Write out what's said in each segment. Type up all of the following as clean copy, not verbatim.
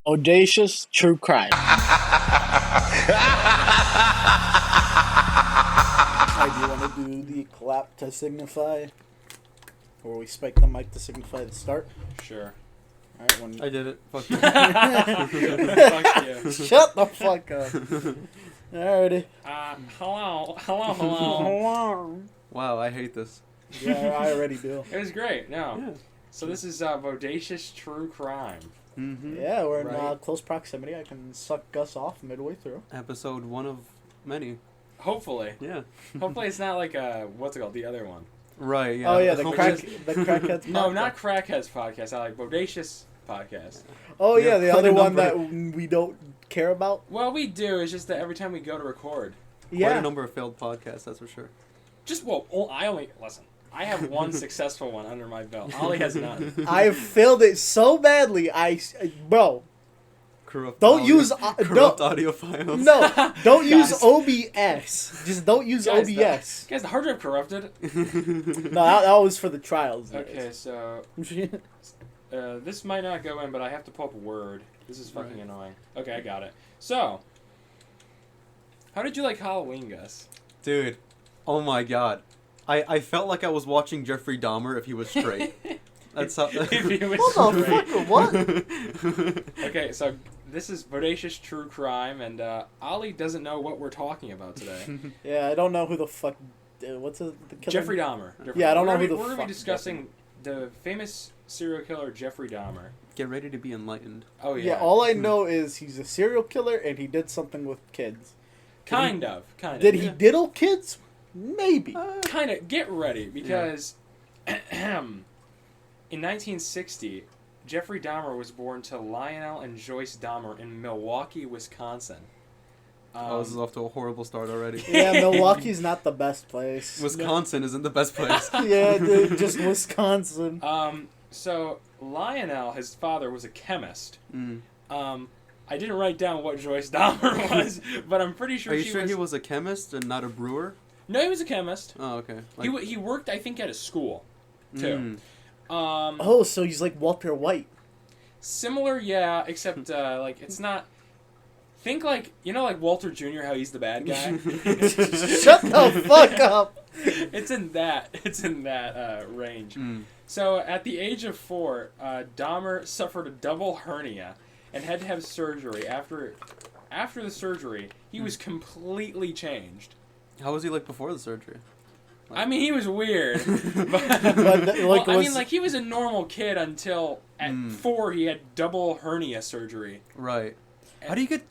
Bodacious true crime. Alright, do you want to do the clap to signify? Or we spike the mic to signify the start? Sure. Alright, when... I did it. Fuck you. Fuck you. Shut the fuck up. Alrighty. Hello. Wow, I hate this. Yeah, I already do. It was great. No. Yeah. So this is Bodacious True Crime. Mm-hmm. Yeah, we're in Right. close proximity. I can suck Gus off midway through. Episode 1 of many. Hopefully. Yeah. Hopefully it's not like what's it called? The other one. Right, yeah. Oh yeah, the Hopefully- crackheads. No, podcast. not Crackheads podcast. I like Bodacious podcast. Oh We yeah, have the quite other a one number. that we don't care about. Well, we do. It's just that every time we go to record, Quite Yeah. a number of failed podcasts, that's for sure. I only listen. I have one successful one under my belt. Ollie has none. I failed it so badly. Bro, Corrupt don't audio, use corrupt audio files. no, don't use Guys. OBS. Just don't use Guys, OBS. Guys, the hard drive corrupted. No, that was for the trials. Okay, so this might not go in, but I have to pull up Word. This is fucking Right. annoying. Okay, I got it. So, how did you like Halloween, Gus? Dude, oh my god. I felt like I was watching Jeffrey Dahmer if he was straight. That's how... If he was What the straight. fuck? What? Okay, so this is Bodacious True Crime, and Ollie doesn't know what we're talking about today. Yeah, I don't know who the fuck. What's the killer? Jeffrey Dahmer. Yeah, I don't know We're who gonna the be- We're going to fuck be discussing the famous serial killer Jeffrey Dahmer. Get ready to be enlightened. Oh, Yeah, yeah. all I know is he's a serial killer and he did something with kids. Kind of. Did he Yeah. diddle kids? Maybe. Kind of. Get ready, because in 1960, Jeffrey Dahmer was born to Lionel and Joyce Dahmer in Milwaukee, Wisconsin. This is off to a horrible start already. Yeah, Milwaukee's not the best place. Wisconsin isn't the best place. Yeah, dude, just Wisconsin. So Lionel, his father, was a chemist. Mm. I didn't write down what Joyce Dahmer was, but I'm pretty sure Are you she sure was... he was a chemist and not a brewer? No, he was a chemist. Oh, okay. He worked, I think, at a school, too. Mm. Oh, so he's like Walter White. Similar, yeah, except, like, it's not... Think like, like Walter Jr., how he's the bad guy? Shut the fuck up. It's in that range. Mm. So, at the age of 4, Dahmer suffered a double hernia and had to have surgery. After the surgery, he was completely changed. How was he like before the surgery? I mean, he was weird. But, He was a normal kid until at 4 he had double hernia surgery. Right. How do you get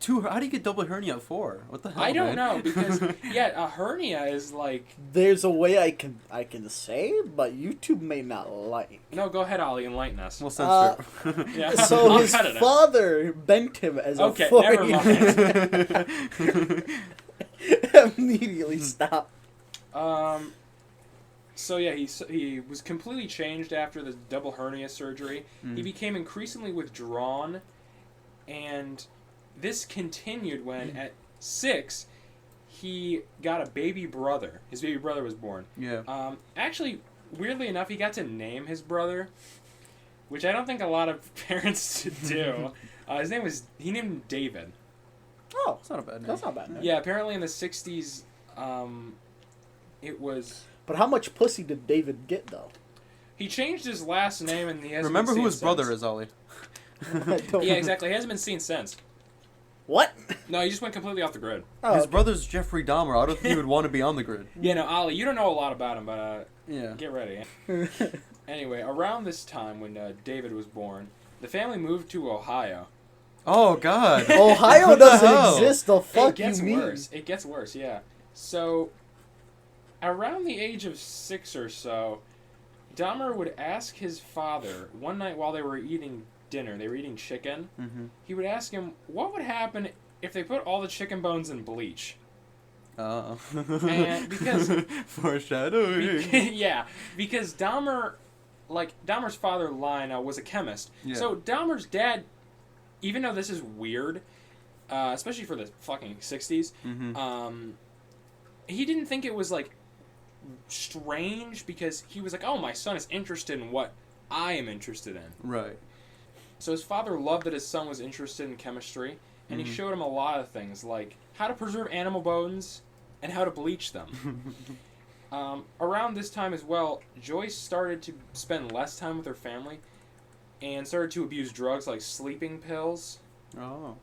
double hernia at 4? What the hell? I don't man? know because a hernia is like. there's a way I can say, but YouTube may not like. No, go ahead, Ollie, enlighten us. We'll censor it. Yeah. So I'll his cut it out. father bent him as a Okay, 4 never mind. Immediately stop. So yeah, he was completely changed after the double hernia surgery. He became increasingly withdrawn, and this continued when at 6 he got a baby brother. His baby brother was born. Yeah. Actually, weirdly enough, he got to name his brother, which I don't think a lot of parents do. He named him David. Oh, That's not a bad name. that's not bad. Yeah, apparently in the 60s, it was... But how much pussy did David get though? He changed his last name and he hasn't Remember been who seen his brother since. is, Ollie. Yeah, exactly. He hasn't been seen since. What? No, he just went completely off the grid. Oh, His okay. brother's Jeffrey Dahmer. I don't think he would want to be on the grid. Yeah, no, Ollie, you don't know a lot about him, but Yeah. get ready. Anyway, around this time when David was born, the family moved to Ohio. Oh God. Ohio What the doesn't hell? exist. The It fuck gets you mean? worse. It gets worse, yeah. So, around the age of 6 or so, Dahmer would ask his father, one night while they were eating dinner, they were eating chicken, he would ask him, what would happen if they put all the chicken bones in bleach? Oh. And because... Foreshadowing. Yeah, because Dahmer's father, Lionel, was a chemist. Yeah. So Dahmer's dad, even though this is weird, especially for the fucking 60s, he didn't think it was, like, strange because he was like, oh, my son is interested in what I am interested in. Right. So his father loved that his son was interested in chemistry, and he showed him a lot of things, like how to preserve animal bones and how to bleach them. Around this time as well, Joyce started to spend less time with her family and started to abuse drugs like sleeping pills. Oh.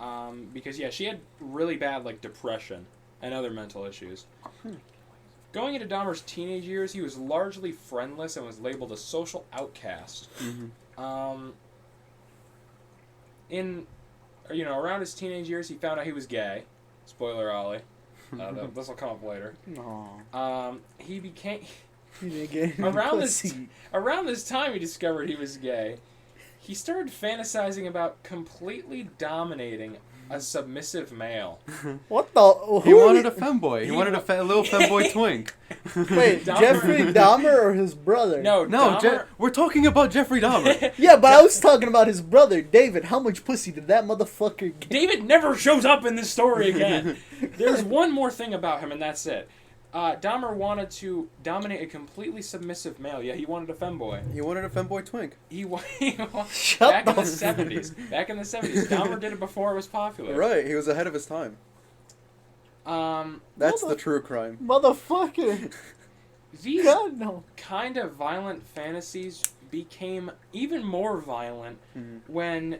Because, yeah, she had really bad, like, depression and other mental issues. Going into Dahmer's teenage years, he was largely friendless and was labeled a social outcast. Around his teenage years, he found out he was gay. Spoiler, Ollie. This will come up later. He became... around this time, he discovered he was gay. He started fantasizing about completely dominating a submissive male. What the? He wanted a femboy. He wanted a little femboy twink. Wait, Jeffrey Dahmer or his brother? No, we're talking about Jeffrey Dahmer. Yeah, but I was talking about his brother, David. How much pussy did that motherfucker get? David never shows up in this story again. There's one more thing about him, and that's it. Dahmer wanted to dominate a completely submissive male. Yeah, he wanted a femboy. He wanted a femboy twink. Shut back in the 70s. Back in the 70s. Dahmer did it before it was popular. Right, he was ahead of his time. That's the true crime. Motherfucker. These God, no. kind of violent fantasies became even more violent when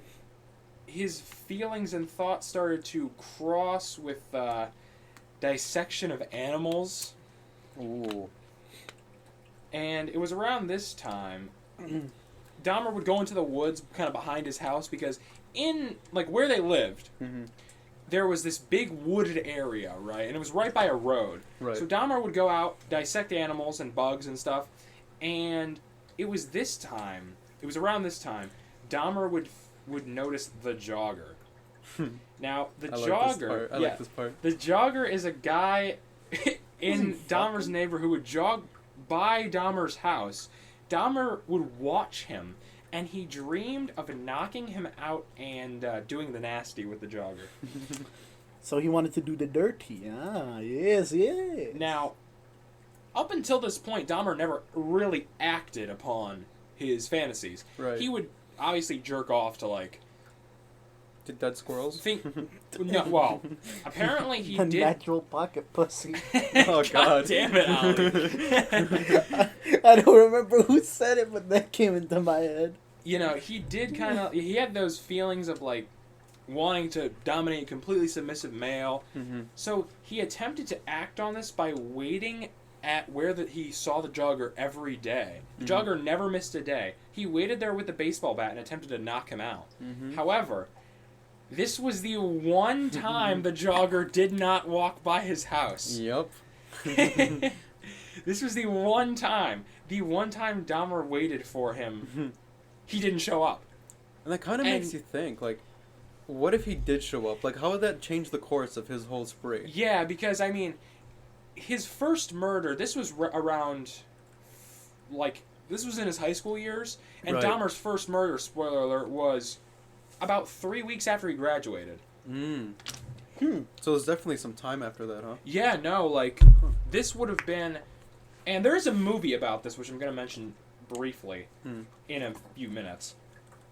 his feelings and thoughts started to cross with dissection of animals. Ooh. And it was around this time Dahmer would go into the woods kind of behind his house because in, like, where they lived, there was this big wooded area, right? And it was right by a road. Right. So Dahmer would go out, dissect animals and bugs and stuff, and it was around this time, Dahmer would notice the jogger. Now, the jogger... I like this part. The jogger is a guy in Dahmer's neighbor who would jog by Dahmer's house. Dahmer would watch him, and he dreamed of knocking him out and doing the nasty with the jogger. So he wanted to do the dirty. Yes. Now, up until this point, Dahmer never really acted upon his fantasies. Right. He would obviously jerk off to, like... To dead squirrels? Apparently he did... Natural pocket pussy. Oh, God. Damn it, Ali. I don't remember who said it, but that came into my head. You know, he did kind of... He had those feelings of, like, wanting to dominate a completely submissive male. So he attempted to act on this by waiting at where he saw the jogger every day. The jogger never missed a day. He waited there with the baseball bat and attempted to knock him out. However... This was the one time the jogger did not walk by his house. Yep. This was the one time. The one time Dahmer waited for him, he didn't show up. And that kind of makes you think, like, what if he did show up? Like, how would that change the course of his whole spree? Yeah, because, I mean, his first murder, this was around, like, this was in his high school years, and Right. Dahmer's first murder, spoiler alert, was... about 3 weeks after he graduated. So there's definitely some time after that, huh? Yeah, no, like, this would have been... And there is a movie about this, which I'm going to mention briefly in a few minutes.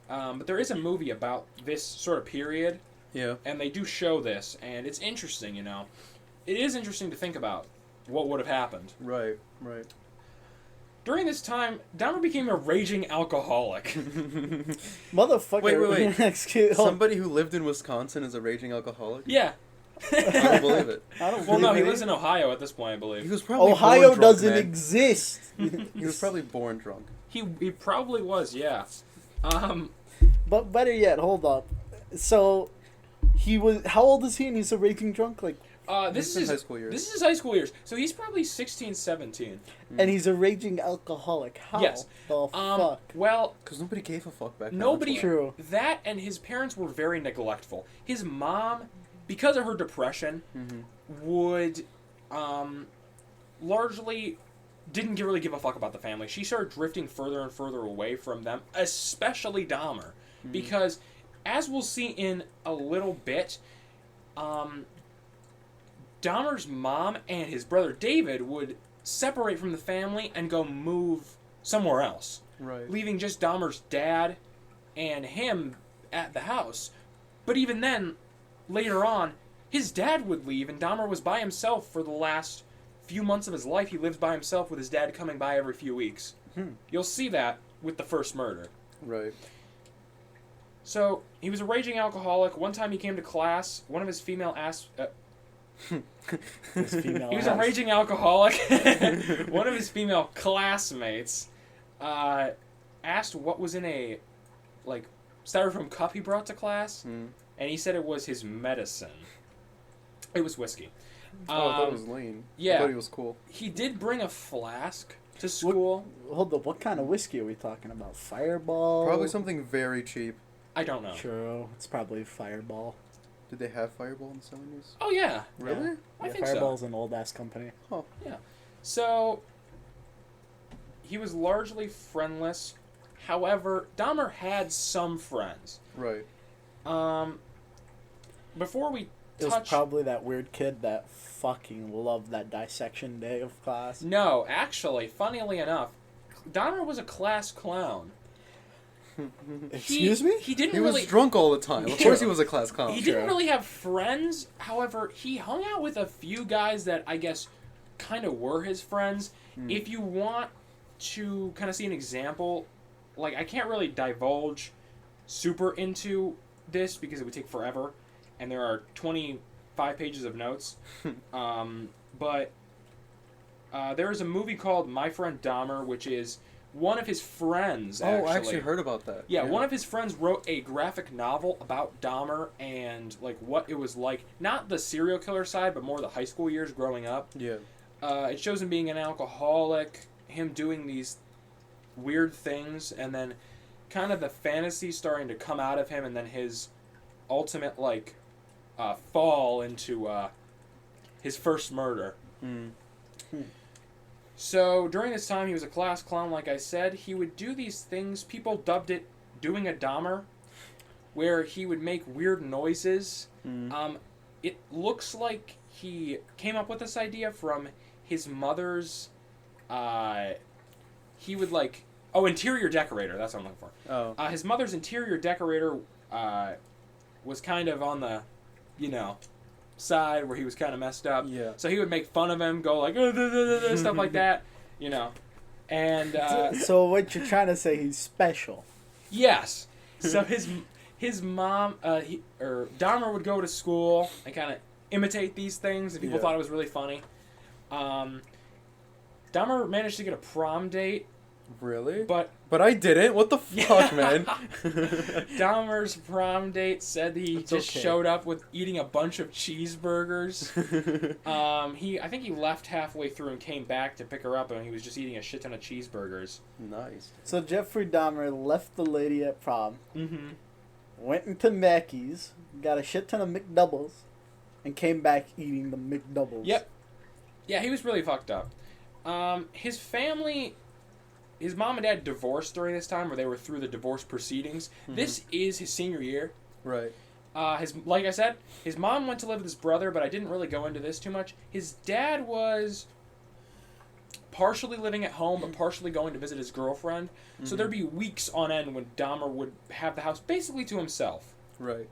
But there is a movie about this sort of period. Yeah. And they do show this, and it's interesting, you know. It is interesting to think about what would have happened. Right. During this time, Dahmer became a raging alcoholic. Motherfucker. Wait. Excuse- Somebody who lived in Wisconsin is a raging alcoholic? Yeah. I don't believe it. Well, no, he lives in Ohio at this point, I believe. He was probably Ohio born drunk, doesn't man. exist. He was probably born drunk. He probably was, yeah. But better yet, hold up. So, he was... How old is he and he's a raging drunk? Like... This is high school years. This is his high school years. So he's probably 16, 17. And he's a raging alcoholic. How Yes. the fuck? Well, Because nobody gave a fuck back then. nobody... True. That and his parents were very neglectful. His mom, because of her depression, would largely... didn't really give a fuck about the family. She started drifting further and further away from them, especially Dahmer. Because, as we'll see in a little bit... Dahmer's mom and his brother David would separate from the family and go move somewhere else. Right. Leaving just Dahmer's dad and him at the house. But even then, later on, his dad would leave, and Dahmer was by himself for the last few months of his life. He lived by himself with his dad coming by every few weeks. You'll see that with the first murder. Right. So, he was a raging alcoholic. One time he came to class. One of his female he was a raging alcoholic. One of his female classmates asked what was in a styrofoam cup he brought to class, and he said it was his medicine. It was whiskey. I thought it was lean. Yeah. I thought he was cool. He did bring a flask to school. Hold up, what kind of whiskey are we talking about? Fireball? Probably something very cheap. I don't know. True, it's probably Fireball. Did they have Fireball in the 70s? Oh, yeah. Really? I Yeah, think Fireball's so. an old-ass company. Oh. Yeah. So, he was largely friendless. However, Dahmer had some friends. Right. Before we It was probably that weird kid that fucking loved that dissection day of class. No, actually, funnily enough, Dahmer was a class clown. Excuse me? He didn't He really... was drunk all the time. Of course he was a class clown. He didn't really have friends. However, he hung out with a few guys that I guess kind of were his friends. If you want to kind of see an example, I can't really divulge super into this because it would take forever, and there are 25 pages of notes. But there is a movie called My Friend Dahmer, which is one of his friends, actually. Oh, I actually heard about that. Yeah, one of his friends wrote a graphic novel about Dahmer and what it was like. Not the serial killer side, but more the high school years growing up. Yeah. It shows him being an alcoholic, him doing these weird things, and then kind of the fantasy starting to come out of him, and then his ultimate fall into his first murder. So, during this time, he was a class clown, like I said. He would do these things. People dubbed it doing a Dahmer, where he would make weird noises. It looks like he came up with this idea from his mother's... he would, interior decorator. That's what I'm looking for. Oh. His mother's interior decorator was kind of on the, side where he was kind of messed up. Yeah. So he would make fun of him, go stuff like that, And So what you're trying to say, he's special. yes. So his mom Dahmer would go to school and kind of imitate these things, and people thought it was really funny. Dahmer managed to get a prom date. Really? But I didn't. What the fuck, man? Dahmer's prom date said he showed up with eating a bunch of cheeseburgers. I think he left halfway through and came back to pick her up, and he was just eating a shit ton of cheeseburgers. Nice. So Jeffrey Dahmer left the lady at prom, Mm-hmm. went into Mackey's, got a shit ton of McDoubles, and came back eating the McDoubles. Yep. Yeah, he was really fucked up. His family... His mom and dad divorced during this time, where they were through the divorce proceedings. This is his senior year. Right. Like I said, his mom went to live with his brother, but I didn't really go into this too much. His dad was partially living at home, but partially going to visit his girlfriend. So there'd be weeks on end when Dahmer would have the house basically to himself. Right.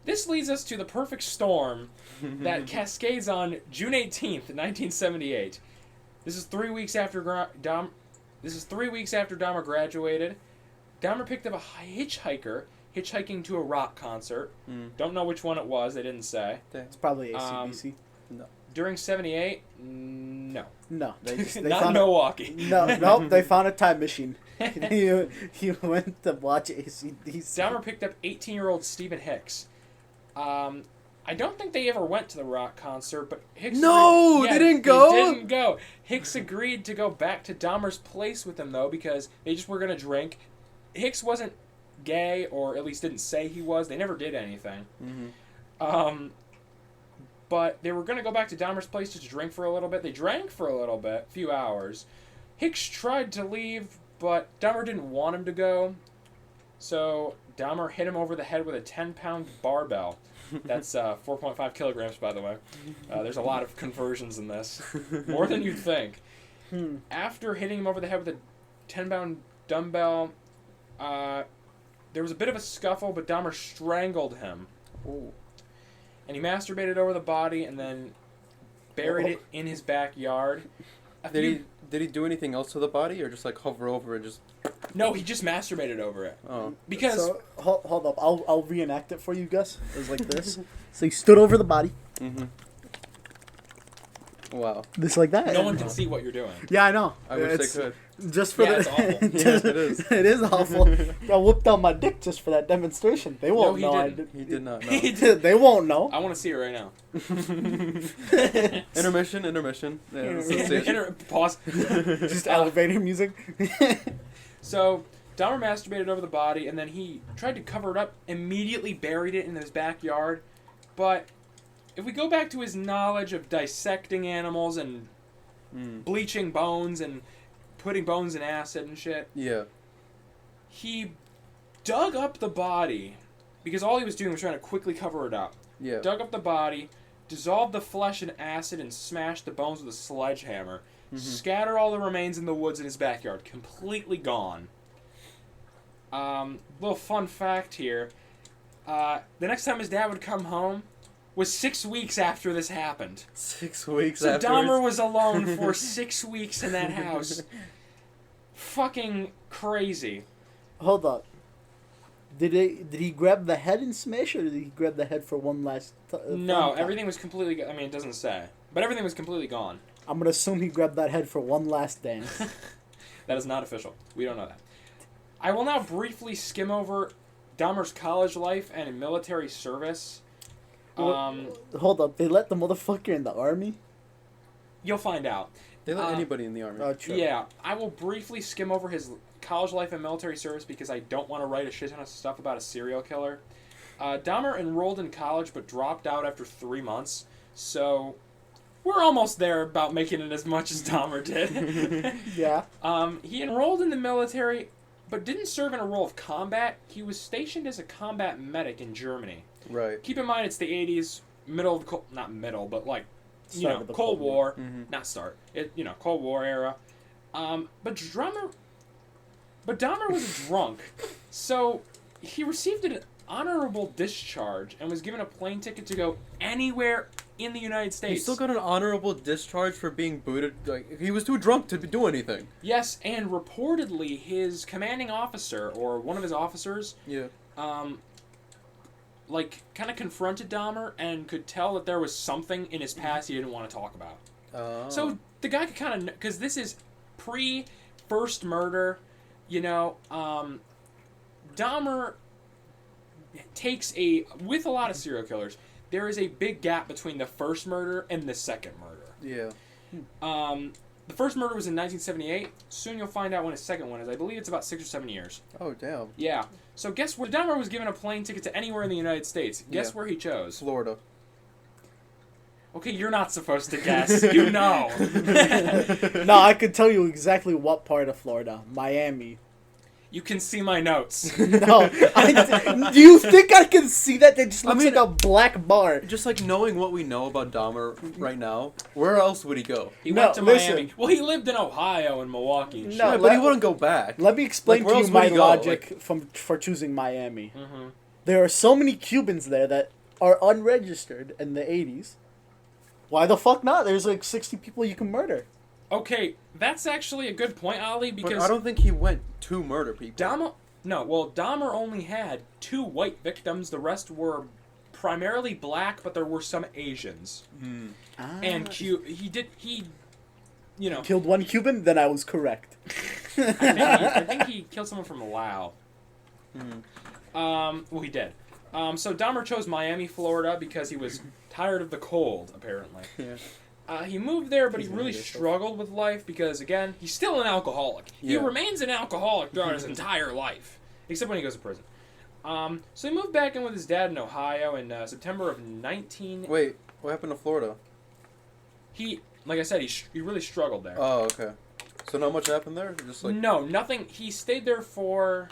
This leads us to the perfect storm that cascades on June 18th, 1978. This is 3 weeks after Dahmer graduated. Dahmer picked up a hitchhiking to a rock concert. Don't know which one it was. They didn't say. It's probably AC/DC. No. During 78, no. No, they Not found Milwaukee. Nope, they found a time machine. he went to watch AC/DC. Dahmer picked up 18-year-old Stephen Hicks. I don't think they ever went to the rock concert, but Hicks... No! They didn't go? They didn't go. Hicks agreed to go back to Dahmer's place with him, though, because they just were going to drink. Hicks wasn't gay, or at least didn't say he was. They never did anything. But they were going to go back to Dahmer's place just to drink for a little bit. They drank for a little bit, a few hours. Hicks tried to leave, but Dahmer didn't want him to go. So Dahmer hit him over the head with a 10-pound barbell. That's 4.5 kilograms, by the way. There's a lot of conversions in this. More than you'd think. After hitting him over the head with a 10-pound dumbbell, there was a bit of a scuffle, but Dahmer strangled him. Ooh. And he masturbated over the body and then buried it in his backyard. Did he do anything else to the body, or just like hover over and just? No, he just masturbated over it. Oh. Because So, hold up. I'll reenact it for you, Gus. It was like this. So he stood over the body. Mm-hmm. Wow. This like that. no one can see what you're doing. Yeah, I know. I wish It's they could. Just for Yeah, the. it's awful. just- Yeah, it is. It is awful. I whipped out my dick just for that demonstration. They won't he know. didn't. He did not know. He did. They won't know. I want to see it right now. Intermission. Yeah, let's see it. Pause. Just elevator music. So, Dahmer masturbated over the body, and then he tried to cover it up, immediately buried it in his backyard. But if we go back to his knowledge of dissecting animals and bleaching bones and putting bones in acid and shit, Yeah. he dug up the body, because all he was doing was trying to quickly cover it up. Yeah. Dug up the body, dissolved the flesh in acid, and smashed the bones with a sledgehammer. Scatter all the remains in the woods in his backyard. Completely gone. Little fun fact here. The next time his dad would come home was 6 weeks after this happened. 6 weeks So afterwards. Dahmer was alone for 6 weeks in that house. Fucking crazy. Hold up. Did he grab the head and smash, or did he grab the head for one last? No, time? everything was completely... I mean, it doesn't say. But everything was completely gone. I'm gonna assume he grabbed that head for one last dance. That is not official. We don't know that. I will now briefly skim over Dahmer's college life and military service. Hold up. They let the motherfucker in the army. You'll find out. They let anybody in the army. Oh, true. Yeah, I will briefly skim over his college life and military service because I don't want to write a shit ton of stuff about a serial killer. Dahmer enrolled in college but dropped out after 3 months, so we're almost there about making it as much as Dahmer did. Yeah. He enrolled in the military but didn't serve in a role of combat. He was stationed as a combat medic in Germany. Right. Keep in mind it's the 80s, middle of the not middle, but like Start of the Cold War, Mhm. not start. Cold War era. But Dahmer was a drunk, so he received an honorable discharge and was given a plane ticket to go anywhere in the United States. He still got an honorable discharge for being booted. Like, he was too drunk to do anything. Yes, and reportedly his commanding officer or one of his officers, Yeah. kind of confronted Dahmer and could tell that there was something in his past he didn't want to talk about. Oh. So the guy could kind of, because this is pre-first murder, Dahmer takes with a lot of serial killers, there is a big gap between the first murder and the second murder. Yeah. The first murder was in 1978. Soon you'll find out when his second one is. I believe it's about 6 or 7 years. Oh, damn. Yeah. So guess where Dahmer was given a plane ticket to anywhere in the United States. Guess Yeah. where he chose? Florida. Okay, you're not supposed to guess. You know. No, I could tell you exactly what part of Florida. Miami. You can see my notes. No, do you think I can see that? That just looks mean- like a black bar. Just like knowing what we know about Dahmer right now, where else would he go? He No, went to listen. Miami. Well, he lived in Ohio and Milwaukee. And No, shit. Yeah, but he wouldn't go back. Let me explain Like, where to you else would my he go? logic for choosing Miami. Mm-hmm. There are so many Cubans there that are unregistered in the 80s. Why the fuck not? There's like 60 people you can murder. Okay, that's actually a good point, Ali, But because I don't think he went to murder people. Dahmer only had 2 white victims. The rest were primarily black, but there were some Asians. And he Killed one Cuban? Then I was correct. I think he killed someone from Laos. Well, he did. So Dahmer chose Miami, Florida, because he was tired of the cold, apparently. Yeah. He moved there, but he He's really an idiot. struggled with life because, again, he's still an alcoholic. He Yeah. remains an alcoholic throughout his entire life, except when he goes to prison. So he moved back in with his dad in Ohio in September of 19... Wait, what happened to Florida? Like I said, he really struggled there. Oh, okay. So not much happened there? Just like No, nothing. He stayed there for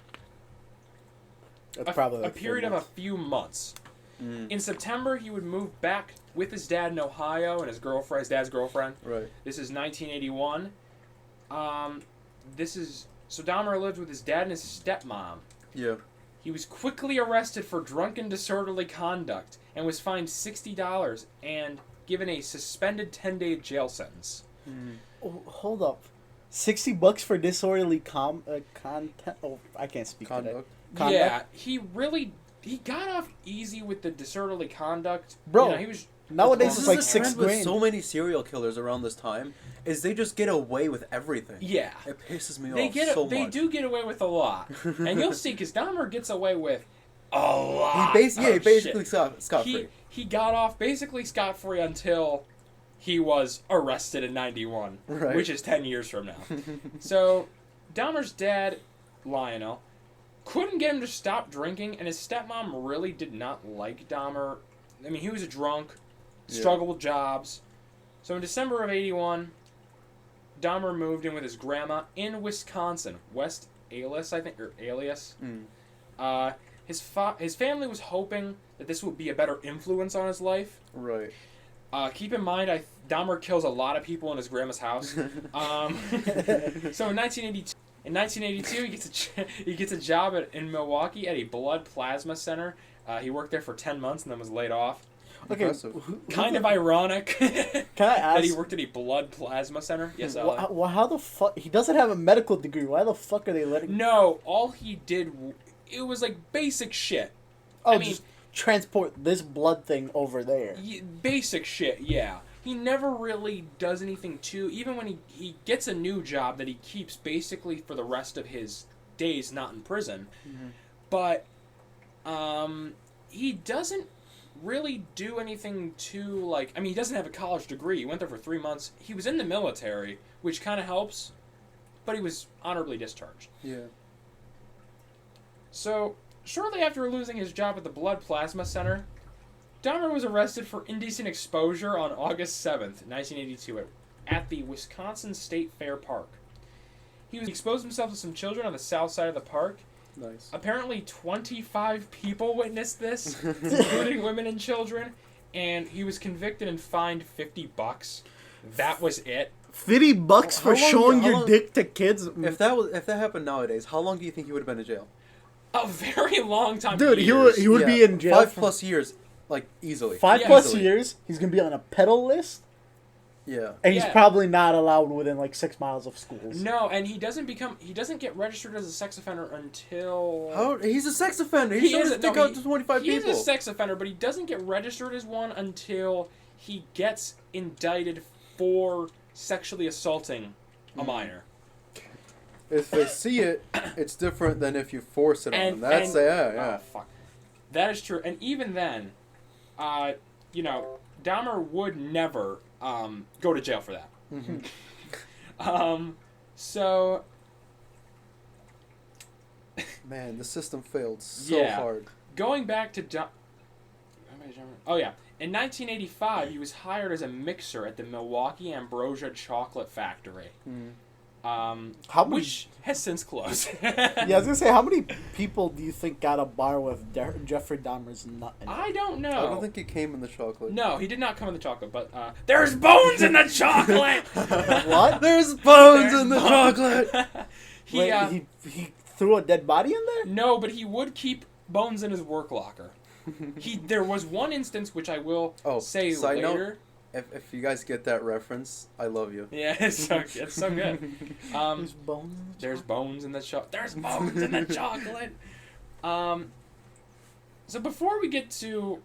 That's probably a like period of a few months. In September, he would move back with his dad in Ohio and his dad's girlfriend. Right. This is 1981. So Dahmer lived with his dad and his stepmom. Yeah. He was quickly arrested for drunken disorderly conduct and was fined $60 and given a suspended 10-day jail sentence. Oh, hold up. $60 for disorderly content. Oh, I can't speak Conduct. today. Yeah, he got off easy with the disorderly conduct. Bro, You know, he was nowadays This it's is like the $6 trend with grand. so many serial killers around this time, is they just get away with everything. yeah. It pisses me They off so they much. do get away with a lot, and you'll see because Dahmer gets away with a lot. He of basically shit. scot free. He got off basically scot free until he was arrested in '91, Right. which is 10 years from now. So Dahmer's dad, Lionel, couldn't get him to stop drinking, and his stepmom really did not like Dahmer. I mean, he was a drunk, struggled with jobs. So in December of '81, Dahmer moved in with his grandma in Wisconsin, West Alice, I think, or Alias. His family was hoping that this would be a better influence on his life. Right. Keep in mind, Dahmer kills a lot of people in his grandma's house. So in 1982, he gets a job in Milwaukee at a blood plasma center. He worked there for 10 months and then was laid off. Okay, Impressive. Kind of ironic Can I that ask? he worked at a blood plasma center. Yes, Ali. Well, how the fuck? He doesn't have a medical degree. Why the fuck are they letting? No, all he did, it was like basic shit. Oh, I mean, just transport this blood thing over there. Basic shit, yeah. He never really does anything even when he gets a new job that he keeps basically for the rest of his days not in prison. But he doesn't really do anything he doesn't have a college degree. He went there for 3 months. He was in the military, which kind of helps, but he was honorably discharged. Yeah. So, shortly after losing his job at the blood plasma center, Dahmer was arrested for indecent exposure on August 7th, 1982, at the Wisconsin State Fair Park. He exposed himself to some children on the south side of the park. Nice. Apparently 25 people witnessed this, including women and children, and he was convicted and fined $50. That was it. $50 for How long- showing how your long- dick to kids? If that happened nowadays, how long do you think he would have been in jail? A very long time. Dude, years. he would be in jail 5+ years, like easily. 5+ Easily. years. He's gonna be on a pedal list, Yeah. and he's Yeah. probably not allowed within like 6 miles of schools. No, and he doesn't get registered as a sex offender until... How? He's a sex offender. He showed his dick out to 25 he people. is a sex offender, but he doesn't get registered as one until he gets indicted for sexually assaulting a minor. If they see it, it's different than if you force it on them. That's and- yeah. Oh, fuck. That is true. And even then, Dahmer would never go to jail for that. So... Man, the system failed so Yeah. hard. Going back to oh yeah, in 1985 he was hired as a mixer at the Milwaukee Ambrosia Chocolate Factory, How many? which has since closed. Yeah, I was gonna say, how many people do you think got a bar with Jeffrey Dahmer's nut in it? I don't know. I don't think it came in the chocolate. No, he did not come in the chocolate, but there's bones in the chocolate. What? There's bones There's in the bones. chocolate. Wait, he threw a dead body in there? No, but he would keep bones in his work locker. There was one instance which I will say side later. Note, if you guys get that reference, I love you. Yeah, it's so good. There's bones. There's bones in the chocolate. There's bones in the chocolate. So before we get to,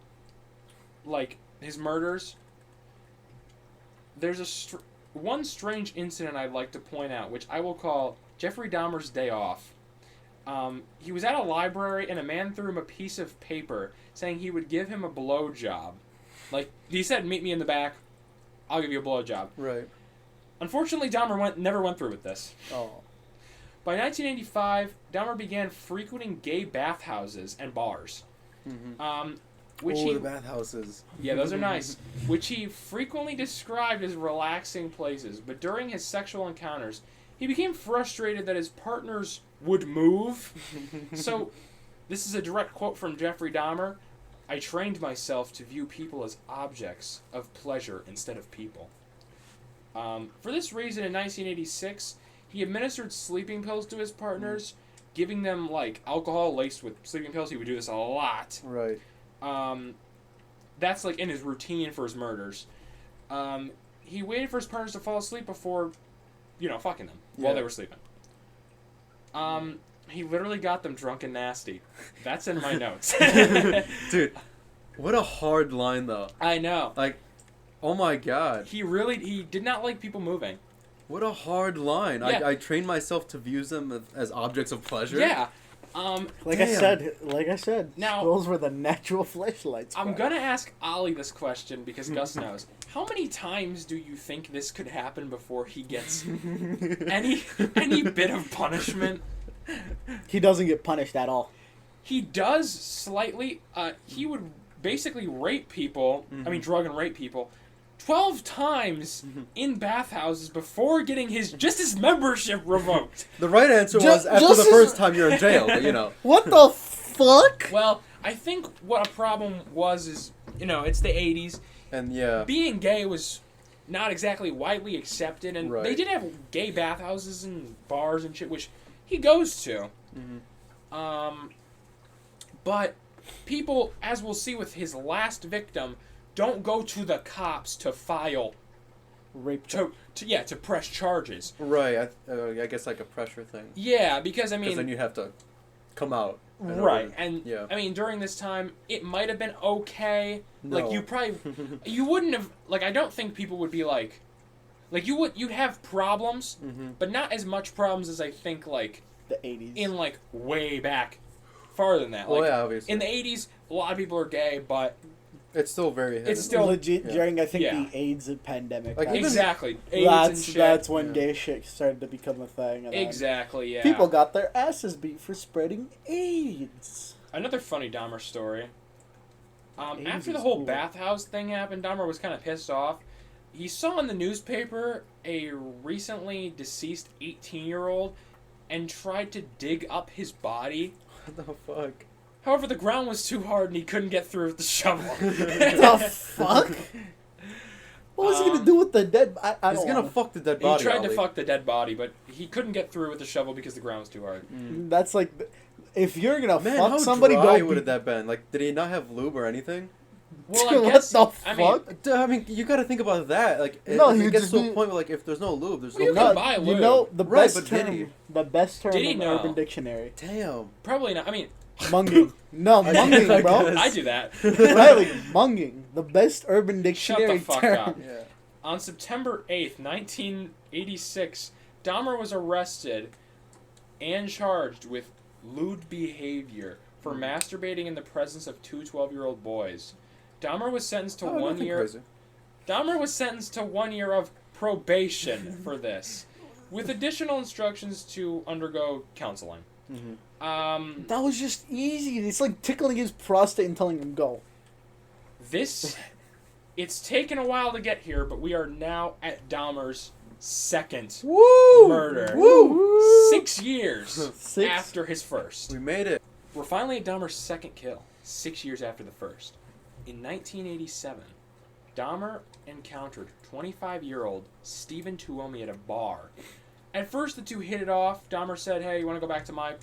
his murders, there's one strange incident I'd like to point out, which I will call Jeffrey Dahmer's day off. He was at a library, and a man threw him a piece of paper saying he would give him a blowjob. He said, meet me in the back, I'll give you a blowjob. Right. Unfortunately, Dahmer never went through with this. Oh. By 1985, Dahmer began frequenting gay bathhouses and bars. The bathhouses. Yeah, those are nice. Which he frequently described as relaxing places. But during his sexual encounters, he became frustrated that his partners would move. So, this is a direct quote from Jeffrey Dahmer. I trained myself to view people as objects of pleasure instead of people. For this reason, in 1986, he administered sleeping pills to his partners, giving them like alcohol laced with sleeping pills. He would do this a lot. Right. That's like in his routine for his murders. He waited for his partners to fall asleep before, fucking them while they were sleeping. He literally got them drunk and nasty. That's in my notes. Dude, what a hard line though. I know. Like, oh my god. He did not like people moving. What a hard line. Yeah. I trained myself to view them as objects of pleasure. Yeah. Like I said, Now- those were the natural fleshlights. I'm bro. gonna ask Ali this question because Gus knows. How many times do you think this could happen before he gets any bit of punishment? He doesn't get punished at all. He does slightly. He would basically rape people. I mean, drug and rape people 12 times in bathhouses before getting his membership revoked. The right answer Ju- was after just the as- first time you're in jail, but you know. What the fuck? Well, I think what a problem is, it's the 80s. And yeah. Being gay was not exactly widely accepted, and Right. they did have gay bathhouses and bars and shit, which he goes to. But people, as we'll see with his last victim, don't go to the cops to file Rape. to press charges. Right, I guess like a pressure thing. Yeah, because I Because mean, then you have to come out. in right, order- and yeah. I mean during this time it might have been okay. No. Like you wouldn't have I don't think people would be like you'd have problems, but not as much problems as I think like The 80s. in like way back, farther than that. Well, Like yeah, obviously. in the 80s, a lot of people are gay, but It's still very hidden. It's still- legit yeah. during I think Yeah. the AIDS pandemic. Like, That's- even- exactly AIDS and shit. that's when Yeah. gay shit started to become a thing. And then Exactly, yeah. People got their asses beat for spreading AIDS. Another funny Dahmer story. AIDS After the is whole cool. bathhouse thing happened, Dahmer was kind of pissed off. He saw in the newspaper a recently deceased 18-year-old and tried to dig up his body. What the fuck? However, the ground was too hard and he couldn't get through with the shovel. The fuck? What was he gonna do with the dead? I He's don't gonna wanna- fuck the dead He body. tried to Ollie. fuck the dead body, but he couldn't get through with the shovel because the ground was too hard. That's like, if you're gonna Man, fuck how somebody, dry go. would have that been? Like, did he not have lube or anything? Well, I What guess, the I mean, fuck? I mean, you gotta think about that. Like, No, it he gets just to a be- point where, like, if there's no lube, there's Well, no you lube. can buy You lube. know the Right, best but did term. he? The best term Did he? in No. Urban Dictionary. Damn. probably not. I mean, Munging. No, I munging, guess. bro. I do that. Riley, munging. The best Urban Shut Dictionary the fuck term. up. Yeah. On September 8th, 1986, Dahmer was arrested and charged with lewd behavior for masturbating in the presence of two 12-year-old boys. Dahmer was sentenced to Oh, 1 nothing year. crazy. Dahmer was sentenced to 1 year of probation for this, with additional instructions to undergo counseling. That was just easy. It's like tickling his prostate and telling him go. It's taken a while to get here, but we are now at Dahmer's second Woo! murder. Woo! 6 years 6? after his first. We made it. We're finally at Dahmer's second kill, 6 years after the first. In 1987, Dahmer encountered 25-year-old Stephen Tuomi at a bar. At first, the two hit it off. Dahmer said, "Hey, you want to go back to my..."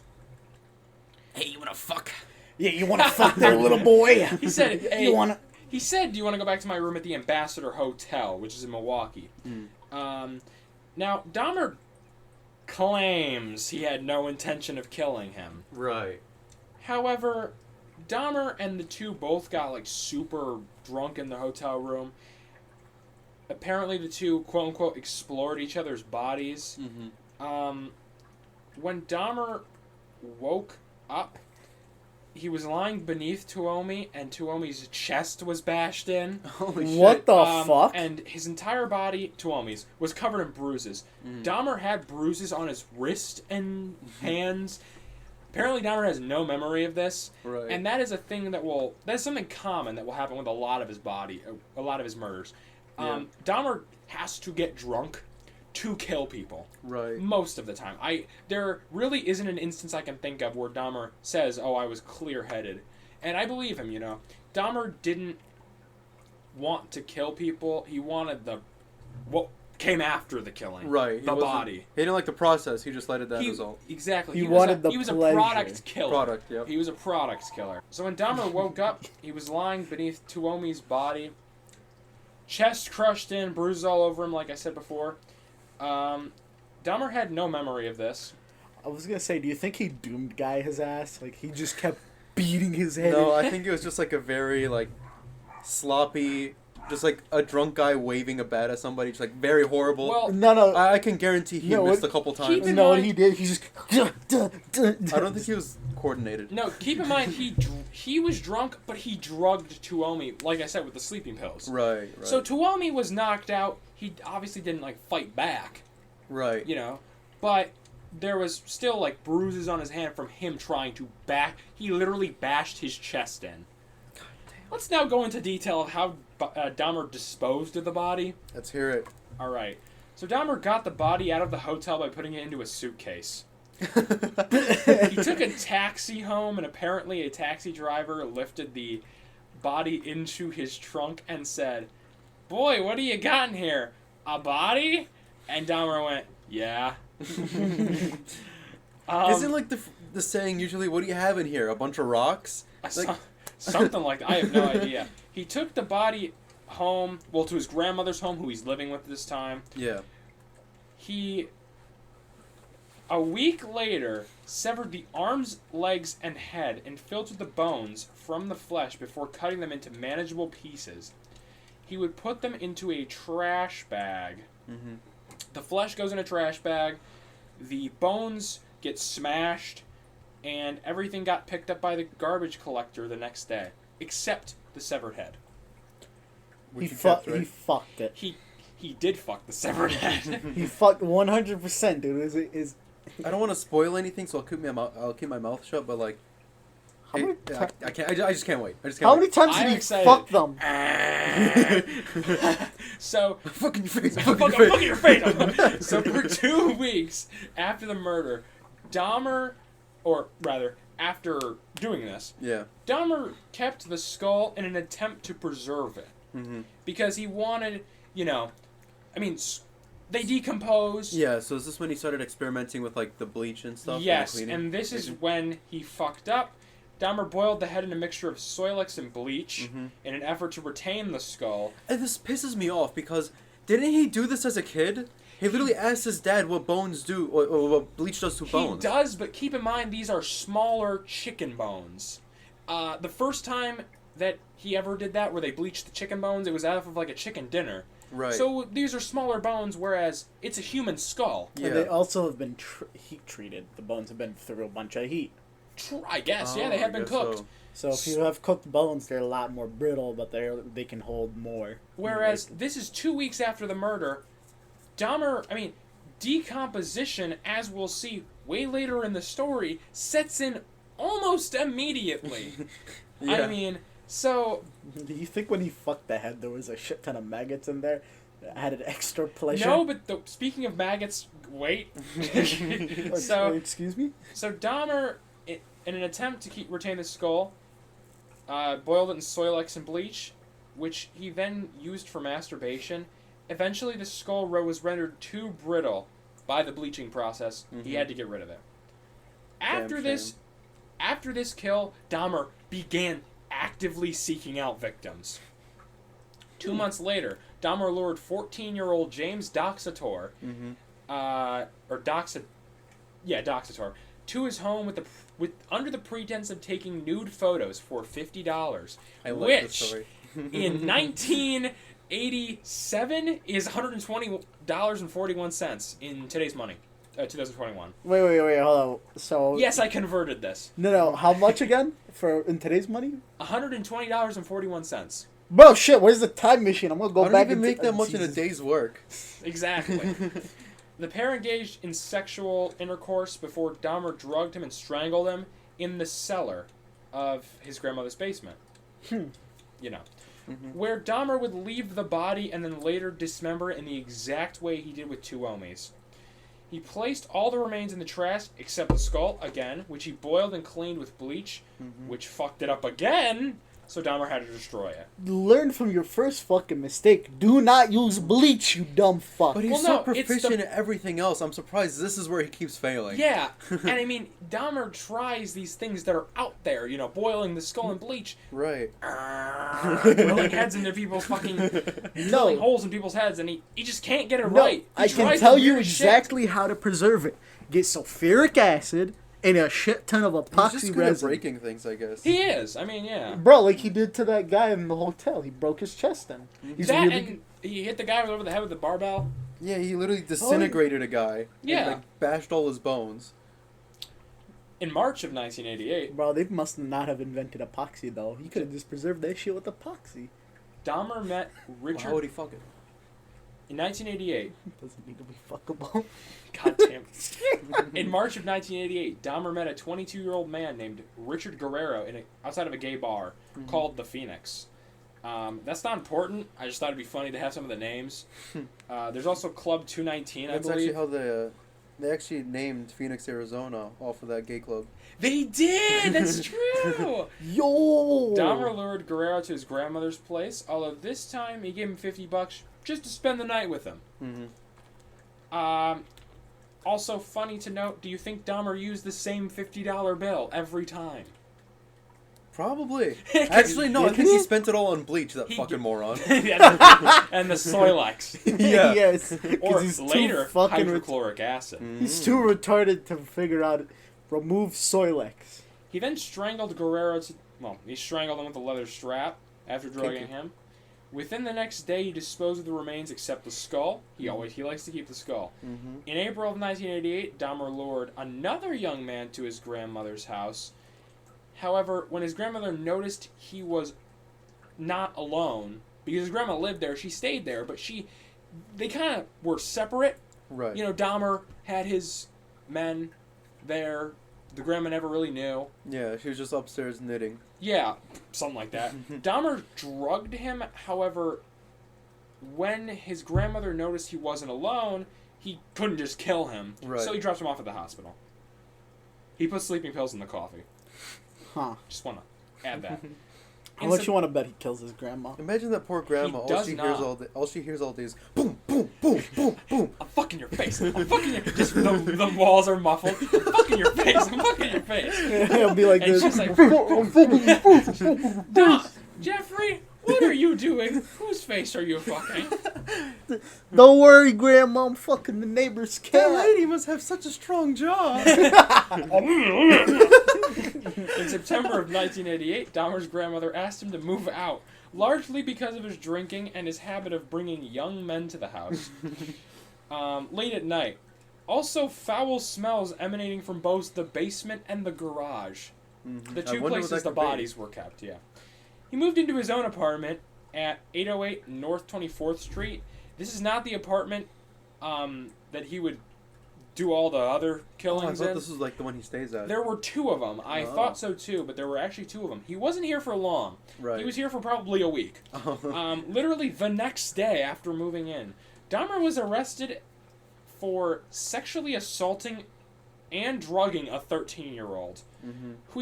"Hey, you want to fuck?" Yeah, you want to fuck their little boy? He said, "Hey, You want to? He said, "Do you want to go back to my room at the Ambassador Hotel, which is in Milwaukee?" Now, Dahmer claims he had no intention of killing him. Right. However, Dahmer and the two both got like super drunk in the hotel room. Apparently, the two quote unquote explored each other's bodies. When Dahmer woke up, he was lying beneath Tuomi, and Tuomi's chest was bashed in. Holy shit. What the fuck? And his entire body, Tuomi's, was covered in bruises. Dahmer had bruises on his wrist and hands. Apparently, Dahmer has no memory of this, Right. and that is a thing that's something common that will happen with a lot of his a lot of his murders. Yeah. Dahmer has to get drunk to kill people Right. most of the time. There really isn't an instance I can think of where Dahmer says, "Oh, I was clear-headed," and I believe him. Dahmer didn't want to kill people. He wanted came after the killing. Right. The body. He didn't like the process. He just let it that result. Exactly. He wanted the He was a pleasure. product killer. Product, yep. He was a product killer. So when Dahmer woke up, he was lying beneath Tuomi's body. Chest crushed in, bruises all over him, like I said before. Dahmer had no memory of this. I was gonna say, do you think he doomed guy his ass? Like, he just kept beating his head? No, I think it was just like a very, like, sloppy, just like a drunk guy waving a bat at somebody, just like very horrible. Well, No. I can guarantee he missed a couple times. in No, what mind- he did, he just... I don't think he was coordinated. No, keep in mind, he was drunk, but he drugged Tuomi, like I said, with the sleeping pills. Right. So Tuomi was knocked out. He obviously didn't, like, fight back, Right. you know, but there was still, like, bruises on his hand from him trying to he literally bashed his chest in. Let's now go into detail of how Dahmer disposed of the body. Let's hear it. All right. So Dahmer got the body out of the hotel by putting it into a suitcase. He took a taxi home, and apparently a taxi driver lifted the body into his trunk and said, "Boy, what do you got in here? A body?" And Dahmer went, "Yeah." Isn't like the saying usually, "What do you have in here? A bunch of rocks?" Like, something like that. I have no idea. He took the body home, well, to his grandmother's home, who he's living with this time. yeah. He, a week later, severed the arms, legs, and head and filtered the bones from the flesh before cutting them into manageable pieces. He would put them into a trash bag. Mm-hmm. The flesh goes in a trash bag. The bones get smashed. And everything got picked up by the garbage collector the next day, except the severed head. He fucked it. He did fuck the severed head. He fucked 100%, dude. I don't want to spoil anything, so I'll keep my mouth shut. But like, How many I can't. I just can't wait. How many times I'm did he excited. fuck them? So fucking your face. I'm fucking your face. So for 2 weeks after the murder, Dahmer, or rather, after doing this, Yeah. Dahmer kept the skull in an attempt to preserve it. Mm-hmm. Because he wanted, they decompose. Yeah. So is this when he started experimenting with like the bleach and stuff? Yes, and, the and this is when he fucked up. Dahmer boiled the head in a mixture of Soilex and bleach in an effort to retain the skull. And this pisses me off because didn't he do this as a kid? He literally asked his dad what bones do, or what bleach does to bones. He does, but keep in mind these are smaller chicken bones. The first time that he ever did that, where they bleached the chicken bones, it was out of like a chicken dinner. Right. So these are smaller bones, whereas it's a human skull. Yeah. And they also have been heat treated. The bones have been through a bunch of heat. I guess, yeah, they have been cooked. So if you have cooked bones, they're a lot more brittle, but they can hold more. Whereas this is 2 weeks after the murder. Dahmer, decomposition, as we'll see way later in the story, sets in almost immediately. Yeah. So... Do you think when he fucked the head, there was a shit ton of maggots in there that had an extra pleasure? No, but speaking of maggots, wait. Excuse me? So Dahmer, in an attempt to retain the skull, boiled it in Soilex and bleach, which he then used for masturbation. Eventually, the skull was rendered too brittle by the bleaching process. He had to get rid of it. After this kill, Dahmer began actively seeking out victims. 2 months later, Dahmer lured 14-year-old James Doxator, Doxator, to his home under the pretense of taking nude photos for $50, this story. in 1987 is $120.41 in today's money, 2021. Wait, hold on. So Yes, I converted this. No, how much again in today's money? $120.41. Bro, shit, where's the time machine? I'm gonna go I don't back even and make that much in a Jesus. day's work. Exactly. The pair engaged in sexual intercourse before Dahmer drugged him and strangled him in the cellar of his grandmother's basement. Where Dahmer would leave the body and then later dismember it in the exact way he did with Tuomi's. He placed all the remains in the trash except the skull, again, which he boiled and cleaned with bleach, which fucked it up again. so Dahmer had to destroy it. Learn from your first fucking mistake. Do not use bleach, you dumb fuck. But he's Well, so no, it's proficient the- at everything else. I'm surprised this is where he keeps failing. Yeah, and I mean, Dahmer tries these things that are out there, you know, boiling the skull in bleach, Right. drilling heads into people's fucking, drilling holes in people's heads, and he just can't get it right. He I can tries tell the you weirdest shit. exactly how to preserve it. Get sulfuric acid and a shit ton of He's epoxy just good at resin. breaking things, I guess. He is. I mean, yeah. Bro, like he did to that guy in the hotel. He broke his chest in. He's That really and he hit the guy over the head with the barbell. Yeah, he literally disintegrated a guy. Yeah. And, like, bashed all his bones. In March of 1988, Bro, they must not have invented epoxy though. He could have just preserved that shit with epoxy. Dahmer met Well, Richard how would he fuck it? in 1988. Doesn't need to be fuckable. God damn. In March of 1988, Dahmer met a 22-year-old man named Richard Guerrero outside of a gay bar called the Phoenix. That's not important. I just thought it'd be funny to have some of the names. There's also Club 219, I That's believe. actually how they actually named Phoenix, Arizona off of that gay club. They did! That's true! Yo! Dahmer lured Guerrero to his grandmother's place, although this time he gave him $50 just to spend the night with him. Mm-hmm. Also, funny to note, do you think Dahmer used the same $50 bill every time? Probably. Actually, no. I think he spent it all on bleach. That fucking moron. And the Soilex. Yeah. Yes. Or he's later, too fucking hydrochloric acid. he's too retarded to figure out remove Soilex. He then strangled Guerrero he strangled him with a leather strap after drugging him. Within the next day, he disposed of the remains except the skull. He likes to keep the skull. Mm-hmm. In April of 1988, Dahmer lured another young man to his grandmother's house. However, when his grandmother noticed he was not alone, because his grandma lived there, she stayed there, but they kind of were separate. Right. You know, Dahmer had his men there. The grandma never really knew. Yeah, she was just upstairs knitting. Yeah, something like that. Dahmer drugged him. However, when his grandmother noticed he wasn't alone, he couldn't just kill him. Right. So he dropped him off at the hospital. He put sleeping pills in the coffee. Huh. Just want to add that. How much you want to bet he kills his grandma? Imagine that poor grandma. He does All not. she hears all day is boom, boom, boom, boom, boom. I'm fucking your face. I'm fucking your... Just the walls are muffled. I'm fucking your face. I'm fucking your face. It'll be like And this. she's like, Dom, Dom, Jeffrey, what are you doing? Whose face are you fucking? don't worry, Grandma. I'm fucking the neighbor's That cat. lady must have such a strong jaw. In September of 1988, Dahmer's grandmother asked him to move out, largely because of his drinking and his habit of bringing young men to the house late at night. Also, foul smells emanating from both the basement and the garage. Mm-hmm. The two places the bodies were kept, yeah. He moved into his own apartment at 808 North 24th Street. This is not the apartment that he would do all the other Oh, I killings thought in. this was like the one he stays at. There were two of them. I Oh. thought so too, but there were actually two of them. He wasn't here for long. Right. He was here for probably a week. Literally the next day after moving in, Dahmer was arrested for sexually assaulting and drugging a 13-year-old, Mm-hmm. who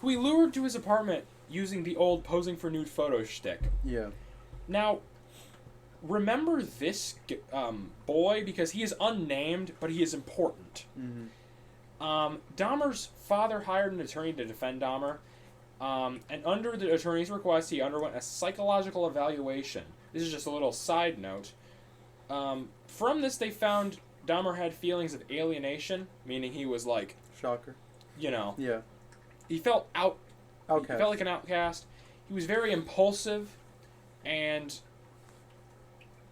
he lured to his apartment using the old posing for nude photo shtick. Yeah. Now, remember this boy because he is unnamed, but he is important. Mm-hmm. Dahmer's father hired an attorney to defend Dahmer, and under the attorney's request, he underwent a psychological evaluation. This is just a little side note. From this, they found Dahmer had feelings of alienation, meaning he was like, Shocker. you know, Yeah. he felt Outcast. He felt like an outcast. He was very impulsive, and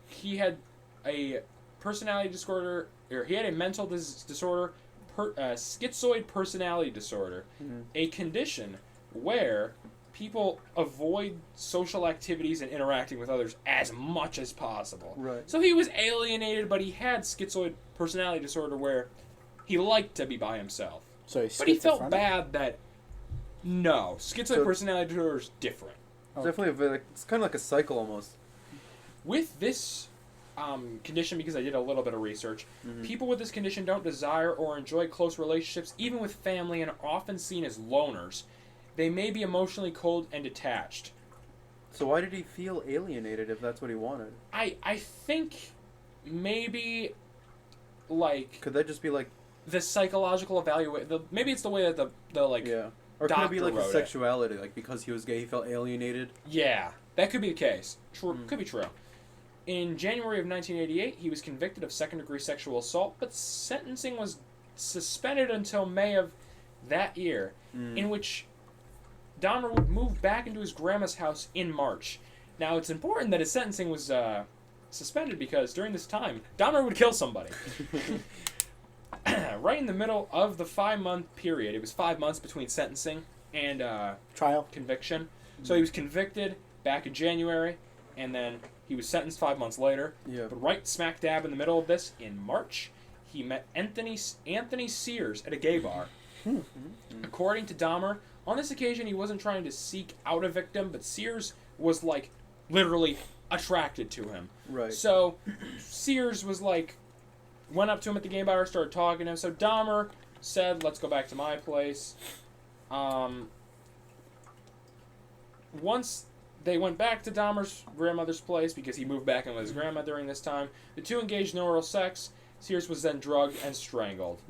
he had a personality disorder, or he had a mental disorder, schizoid personality disorder, Mm-hmm. a condition where people avoid social activities and interacting with others as much as possible. Right. So he was alienated, but he had schizoid personality disorder where he liked to be by himself. So he's But he felt schizophrenic? bad that, no, schizoid personality disorder is different. Okay. Definitely, it's kind of like a cycle almost. With this condition, because I did a little bit of research, Mm-hmm. people with this condition don't desire or enjoy close relationships, even with family, and are often seen as loners. they may be emotionally cold and detached. So why did he feel alienated if that's what he wanted? I think maybe, like... Could that just be like... The psychological evaluation... Maybe it's the way that the like... Yeah. Or could it be like his wrote it. sexuality? Like, because he was gay, he felt alienated? Yeah, that could be the case. Could be true. In January of 1988, he was convicted of second-degree sexual assault, but sentencing was suspended until May of that year, in which Dahmer would move back into his grandma's house in March. Now, it's important that his sentencing was suspended because during this time, Dahmer would kill somebody. Right in the middle of the 5-month period. It was 5 months between sentencing and trial conviction. So he was convicted back in January, and then he was sentenced 5 months later. Yeah. But right smack dab in the middle of this, in March, he met Anthony Sears at a gay bar. According to Dahmer, on this occasion he wasn't trying to seek out a victim, but Sears was like literally attracted to him. Right. So Sears was like, went up to him at the gay bar, started talking to him. So Dahmer said, "Let's go back to my place." Once they went back to Dahmer's grandmother's place because he moved back in with his grandma during this time, the two engaged in oral sex. Sears was then drugged and strangled.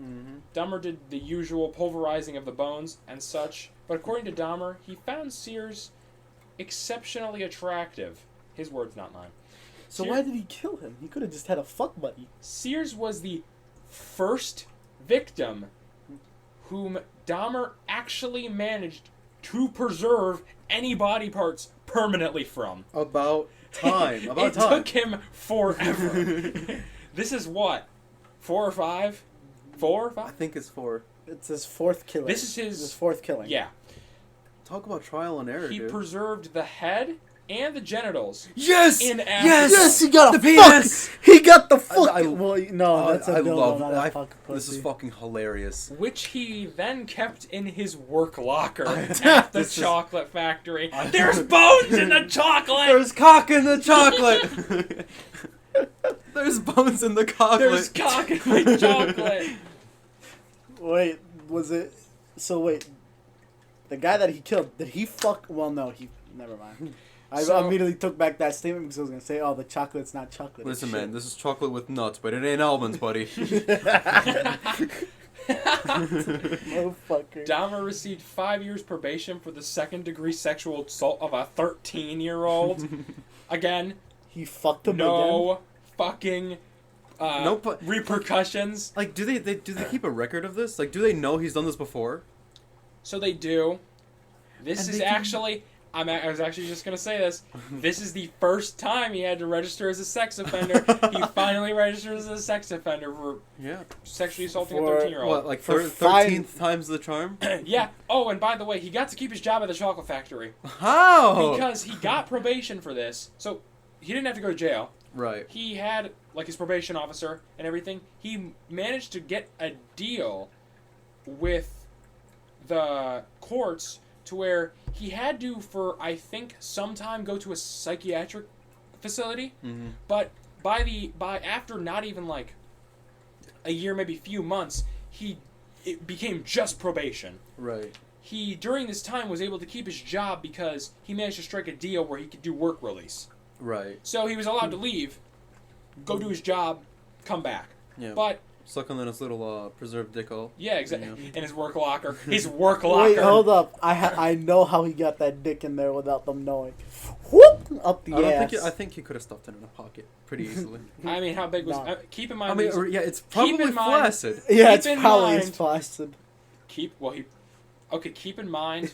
Dahmer did the usual pulverizing of the bones and such, but according to Dahmer, he found Sears exceptionally attractive. His words, not mine. So why did he kill him? He could have just had a fuck buddy. Sears was the first victim whom Dahmer actually managed to preserve any body parts permanently from. About time. It took him forever. This is what? 4 or 5? 4 or 5? I think it's 4. It's his fourth killing. This is his fourth killing. Yeah. Talk about trial and error, He dude. preserved the head and the genitals. Yes! In Yes, he got the a penis! fuck. He got the fuck. I Well, no, that's a dildo, not a fucking This is pussy. fucking hilarious. Which he then kept in his work locker at the chocolate factory. There's bones in the chocolate! There's cock in the chocolate! There's bones in the chocolate. There's cock in my chocolate! Wait, was it... So, wait. The guy that he killed, did he fuck... Well, no, he... Never mind. I immediately took back that statement because I was going to say, oh, the chocolate's not chocolate. Listen, man, this is chocolate with nuts, but it ain't almonds, buddy. Motherfucker. Dahmer received 5 years probation for the second-degree sexual assault of a 13-year-old. Again, He fucked him again? no fucking repercussions. Like, do they keep a record of this? Like, do they know he's done this before? So they do. This And is they can- actually... I was actually just going to say this. This is the first time he had to register as a sex offender. He finally registered as a sex offender for sexually assaulting a 13-year-old. What, like For 13th times the charm? Yeah. Oh, and by the way, he got to keep his job at the chocolate factory. How? Because he got probation for this. So he didn't have to go to jail. Right. He had, like, his probation officer and everything. He managed to get a deal with the courts to where he had to, for I think some time, go to a psychiatric facility. Mm-hmm. But by after not even like a year, maybe a few months, it became just probation. Right. He during this time was able to keep his job because he managed to strike a deal where he could do work release. Right. So he was allowed to leave, go do his job, come back. Yeah. But sucking on his little preserved dickhole. yeah, exactly. Yeah. In his work locker. His work locker. Wait, hold up. I know how he got that dick in there without them knowing. Whoop! Up the ass. I think he could have stuffed it in a pocket pretty easily. I mean, how big was? No. Keep in mind. I mean, these- it's probably in mind- flaccid. Yeah, Keep it's in probably mind- his flaccid. Keep in mind,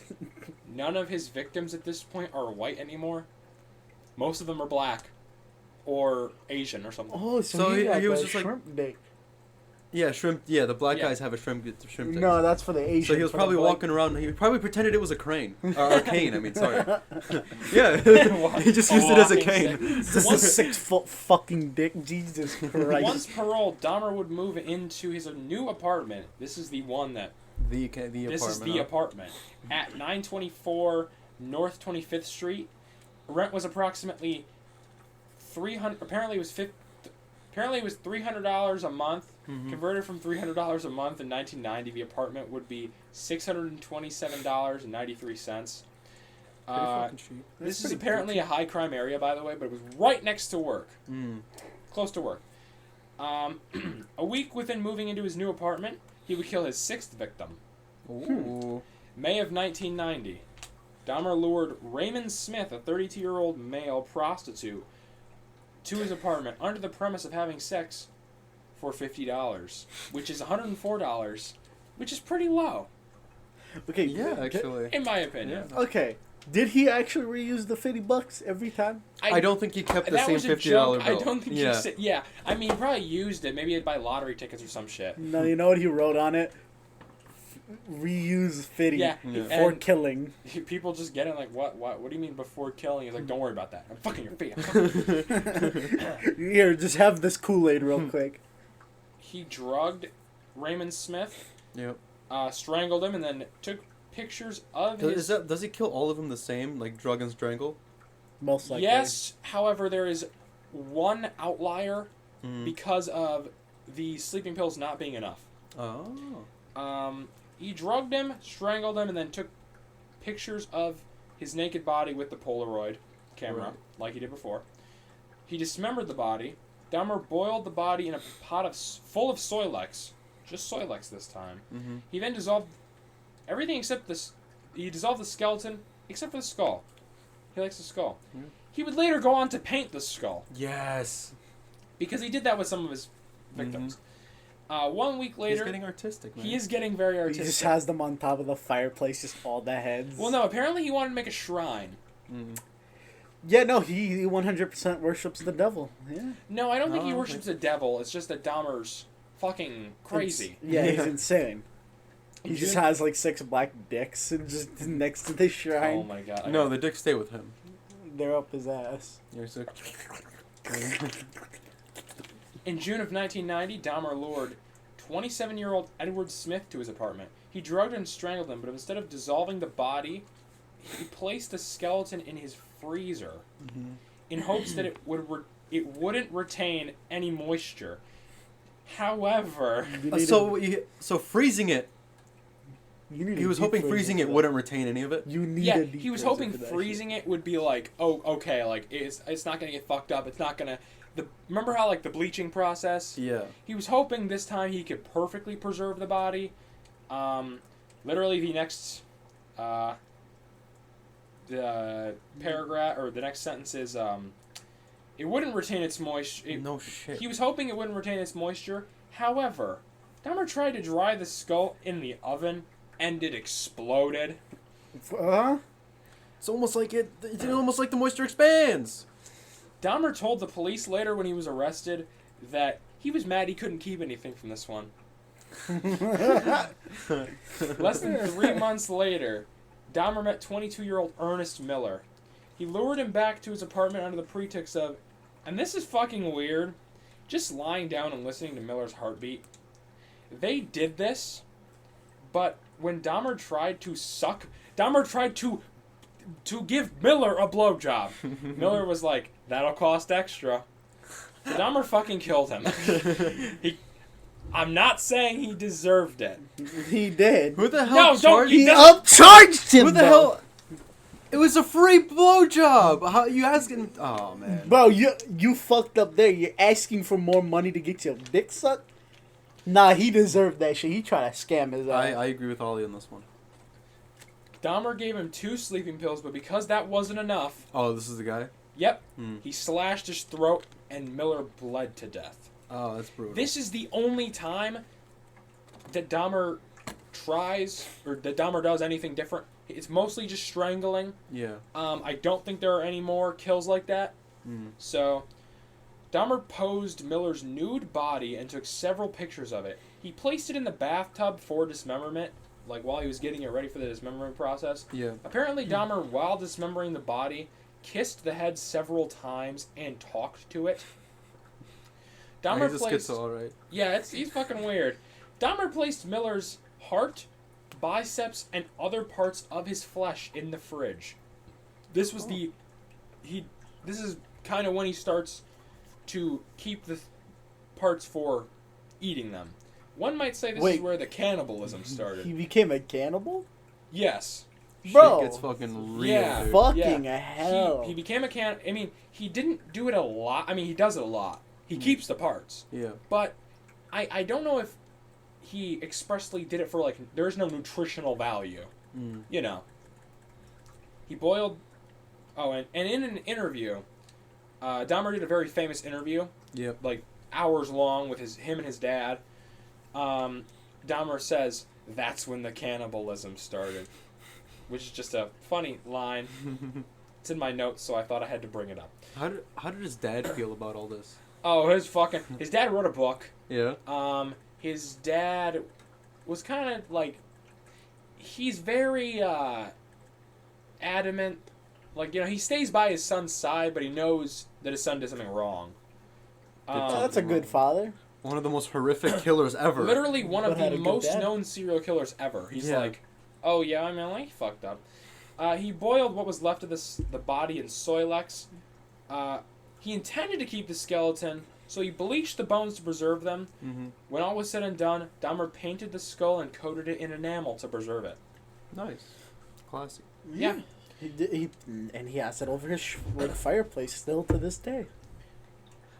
none of his victims at this point are white anymore. Most of them are black, or Asian, or something. Oh, So he got he was the just like- shrimp dick. Yeah, shrimp. Yeah, the black Yeah. guys have a shrimp dick. No, that's for the Asian. So he was for the probably black- walking around. He probably pretended it was a crane or a cane. I mean, sorry. Yeah, he just A used it as a walking cane. This is a 6-foot fucking dick. Jesus Christ. Once paroled, Dahmer would move into his new apartment. This is the one that. The apartment. This is the apartment at 924 North 25th Street. Rent was approximately $300. Apparently, it was $300 a month. Converted from $300 a month in 1990, the apartment would be $627.93. Fucking cheap. This is apparently a high crime area, by the way, but it was right next to work. Close to work. A week within moving into his new apartment, he would kill his 6th victim. Ooh. May of 1990, Dahmer lured Raymond Smith, a 32-year-old male prostitute, to his apartment under the premise of having sex for $50, which is $104, which is pretty low. Okay. Yeah, actually. In my opinion. Yeah. Okay. Did he actually reuse the $50 every time? I don't think he kept the that same was a $50 joke. bill. I don't think yeah. he said... Yeah. I mean, he probably used it. Maybe he'd buy lottery tickets or some shit. No, you know what he wrote on it? Reuse 50 Yeah. before And killing. people just get it like, what do you mean before killing? He's like, don't worry about that. I'm fucking your feet. Here, just have this Kool-Aid real quick. He drugged Raymond Smith, Yep. strangled him, and then took pictures of his... Does he kill all of them the same, like drug and strangle? Most likely. Yes, however, there is one outlier Mm. because of the sleeping pills not being enough. Oh. He drugged him, strangled him, and then took pictures of his naked body with the Polaroid camera, Right. like he did before. He dismembered the body. Dahmer boiled the body in a pot full of Soylex. Just Soylex this time. Mm-hmm. He then dissolved everything except this. He dissolved the skeleton except for the skull. He likes the skull. Yeah. He would later go on to paint the skull Yes. because he did that with some of his victims. 1 week later, He's getting artistic, man. he is getting very He artistic. just has them on top of the fireplace, just all the heads. Well, no, apparently he wanted to make a shrine. Mm. Yeah, no, he 100% worships the devil. Yeah. No, I don't think he Oh, worships the devil. It's just that Dahmer's fucking crazy. Yeah, he's insane. He just June- has like 6 black dicks and just next to the shrine. Oh my god. No, the dicks stay with him. They're up his ass. You're sick. In June of 1990, Dahmer lured 27-year-old Edward Smith to his apartment. He drugged and strangled him, but instead of dissolving the body, he placed the skeleton in his freezer in hopes that it wouldn't retain any moisture. However, So freezing it. You need He a was deep hoping freezer freezing for it that. wouldn't retain any of it. You need yeah, a deep he was freezer hoping for that freezing shit. it would be like, oh, okay, like it's not gonna get fucked up. It's not gonna. Remember how like the bleaching process? Yeah. He was hoping this time he could perfectly preserve the body. Literally the next the paragraph or the next sentence is it wouldn't retain its moisture. No shit. He was hoping it wouldn't retain its moisture. However, Dahmer tried to dry the skull in the oven and it exploded. It's almost like it's almost like the moisture expands. Dahmer told the police later when he was arrested that he was mad he couldn't keep anything from this one. Less than 3 months later, Dahmer met 22-year-old Ernest Miller. He lured him back to his apartment under the pretext of, and this is fucking weird, just lying down and listening to Miller's heartbeat. They did this, but when Dahmer tried to give Miller a blowjob. Miller was like, that'll cost extra. So Dahmer fucking killed him. I'm not saying he deserved it. He did. Who the hell No, don't- charged He He upcharged him. Who the though. hell? It was a free blowjob. How you asking? Oh man. Bro, you fucked up there. You're asking for more money to get your dick sucked? Nah, he deserved that shit. He tried to scam his ass. I agree with Ollie on this one. Dahmer gave him 2 sleeping pills, but because that wasn't enough, Oh, this is the guy. yep, Hmm. he slashed his throat and Miller bled to death. Oh, that's brutal. This is the only time that Dahmer does anything different. It's mostly just strangling. Yeah. I don't think there are any more kills like that. Mm. So, Dahmer posed Miller's nude body and took several pictures of it. He placed it in the bathtub for dismemberment, like while he was getting it ready for the dismemberment process. Yeah. Apparently, Dahmer, while dismembering the body, kissed the head several times and talked to it. Dahmer He's a placed... schizo, alright. Yeah, he's fucking weird. Dahmer placed Miller's heart, biceps, and other parts of his flesh in the fridge. This was This is kind of when he starts to keep the parts for eating them. One might say this Wait. is where the cannibalism started. He became a cannibal? Yes. Bro. Shit gets fucking real, Yeah. dude. Fucking hell. He became a I mean, he didn't do it a lot. I mean, he does it a lot. He keeps the parts. Yeah. But I don't know if he expressly did it for, like, there's no nutritional value. You know. He boiled... Oh, and in an interview, Dahmer did a very famous interview. Yep. Like, hours long with him and his dad. Dahmer says, "That's when the cannibalism started." Which is just a funny line. It's in my notes, so I thought I had to bring it up. How did his dad feel about all this? Oh, his dad wrote a book. Yeah. His dad was kind of like, he's very adamant. Like, you know, he stays by his son's side, but he knows that his son did something wrong. That's a good father. One of the most horrific killers ever. Literally one of But had the a good most dad. known serial killers ever. He's Yeah. like, oh yeah, I mean, like, he fucked up. He boiled what was left of the body in Soilex. He intended to keep the skeleton, so he bleached the bones to preserve them. Mm-hmm. When all was said and done, Dahmer painted the skull and coated it in enamel to preserve it. Nice. Classy. Yeah. And he has it over his fireplace still to this day.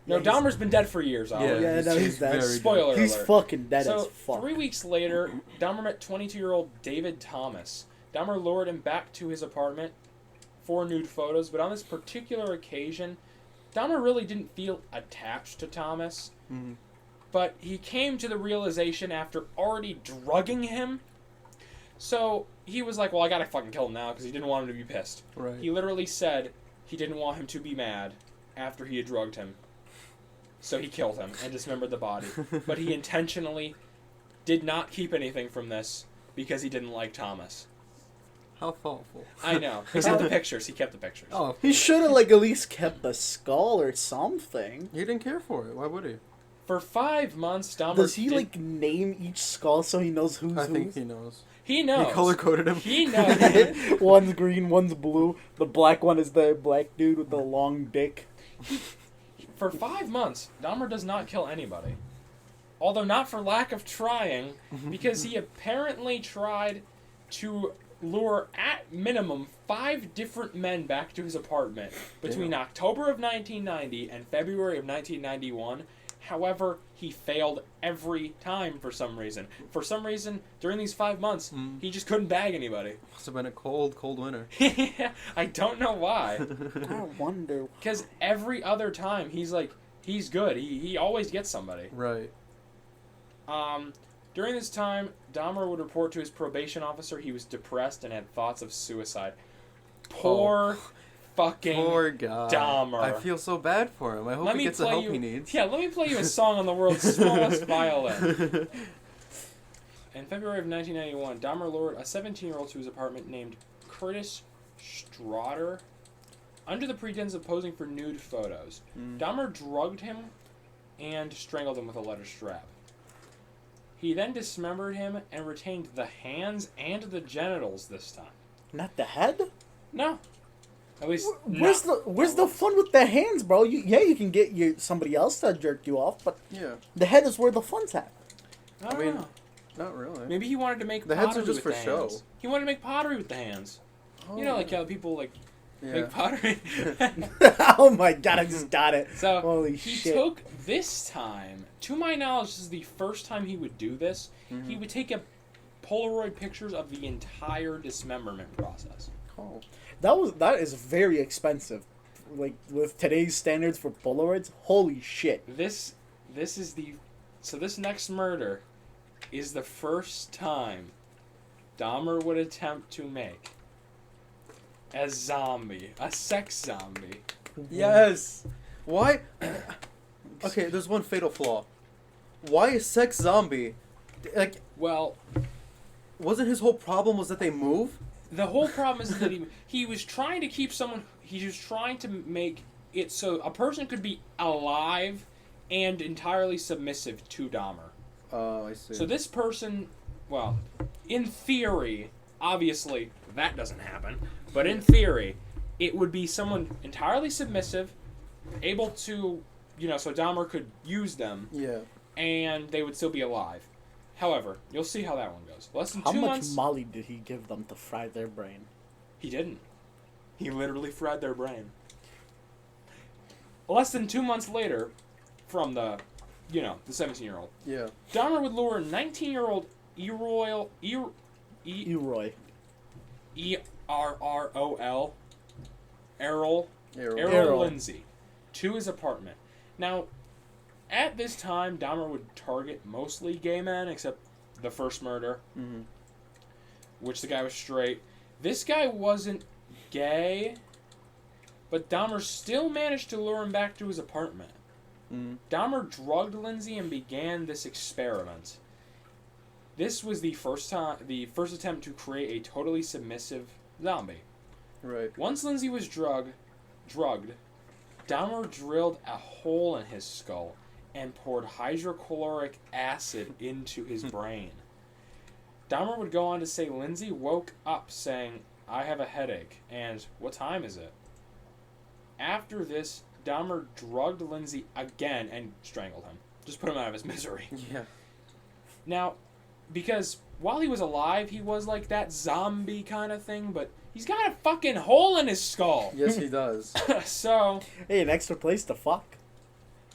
No, Yeah, Dahmer's been dead for years, Ollie. Yeah, no, he's dead. very Spoiler He's alert. fucking dead So, as fuck. 3 weeks later, Dahmer met 22-year-old David Thomas. Dahmer lured him back to his apartment for nude photos, but on this particular occasion, Dahmer really didn't feel attached to Thomas. Mm-hmm. But he came to the realization after already drugging him. So he was like, well, I gotta fucking kill him now, because he didn't want him to be pissed. Right. He literally said he didn't want him to be mad after he had drugged him. So he killed him and dismembered the body. But he intentionally did not keep anything from this because he didn't like Thomas. How thoughtful. I know. Except the pictures. He kept the pictures. Oh, He should have at least kept the skull or something. he didn't care for it. Why would he? For 5 months, Dahmer Does he name each skull so he knows who's I think whose? he knows. He knows. He color coded him. He knows. One's green, one's blue. The black one is the black dude with the long dick. For 5 months, Dahmer does not kill anybody. Although not for lack of trying, because he apparently tried to lure at minimum 5 different men back to his apartment between October of 1990 and February of 1991. However, he failed every time for some reason. For some reason, during these 5 months, he just couldn't bag anybody. Must have been a cold, cold winter. I don't know why. I wonder. Because every other time, he's good. He always gets somebody. Right. During this time, Dahmer would report to his probation officer he was depressed and had thoughts of suicide. Poor fucking Poor guy. Dahmer. I feel so bad for him. I hope he gets the help he needs. Yeah, let me play you a song on the world's smallest violin. In February of 1991, Dahmer lured a 17-year-old to his apartment named Curtis Strotter under the pretense of posing for nude photos. Dahmer drugged him and strangled him with a leather strap. He then dismembered him and retained the hands and the genitals this time. Not the head? No. At least Where's the fun with the hands, bro? You can get somebody else to jerk you off, but Yeah. the head is where the fun's at. I don't mean, know. Not really. Maybe he wanted to make The pottery heads are just with for the show. hands. He wanted to make pottery with the hands. You know, like how people Yeah. make pottery. Oh my god, I just got it. So Holy he shit. took this time. To my knowledge, this is the first time he would do this. He would take Polaroid pictures of the entire dismemberment process. Oh. That is very expensive. Like with today's standards for Polaroids, holy shit. This next murder is the first time Dahmer would attempt to make a zombie, a sex zombie. Yes. Why? Okay, there's one fatal flaw. Why a sex zombie? Like, Well, wasn't his whole problem was that they move? the whole problem is that he was trying to keep someone. He was trying to make it so a person could be alive and entirely submissive to Dahmer. Oh, I see. So this person, well, in theory, obviously that doesn't happen, but in theory, it would be someone entirely submissive, able to, so Dahmer could use them, Yeah. and they would still be alive. However, you'll see how that one goes. Less than How 2 much months... Molly did he give them to fry their brain? He didn't. He literally fried their brain. Less than 2 months later, from the 17-year-old, Yeah. Dahmer would lure 19-year-old Errol Eroy. E-R-R-O-L Errol Errol. Lindsay to his apartment. Now, at this time, Dahmer would target mostly gay men, except the first murder, which the guy was straight. This guy wasn't gay, but Dahmer still managed to lure him back to his apartment. Dahmer drugged Lindsay and began this experiment. This was the first attempt to create a totally submissive zombie. Right. Once Lindsay was drugged, Dahmer drilled a hole in his skull and poured hydrochloric acid into his brain. Dahmer would go on to say Lindsay woke up saying, "I have a headache," and "What time is it?" After this, Dahmer drugged Lindsay again and strangled him. Just put him out of his misery. Yeah. Now, because while he was alive, he was like that zombie kind of thing, but he's got a fucking hole in his skull. Yes, he does. So... Hey, an extra place to fuck.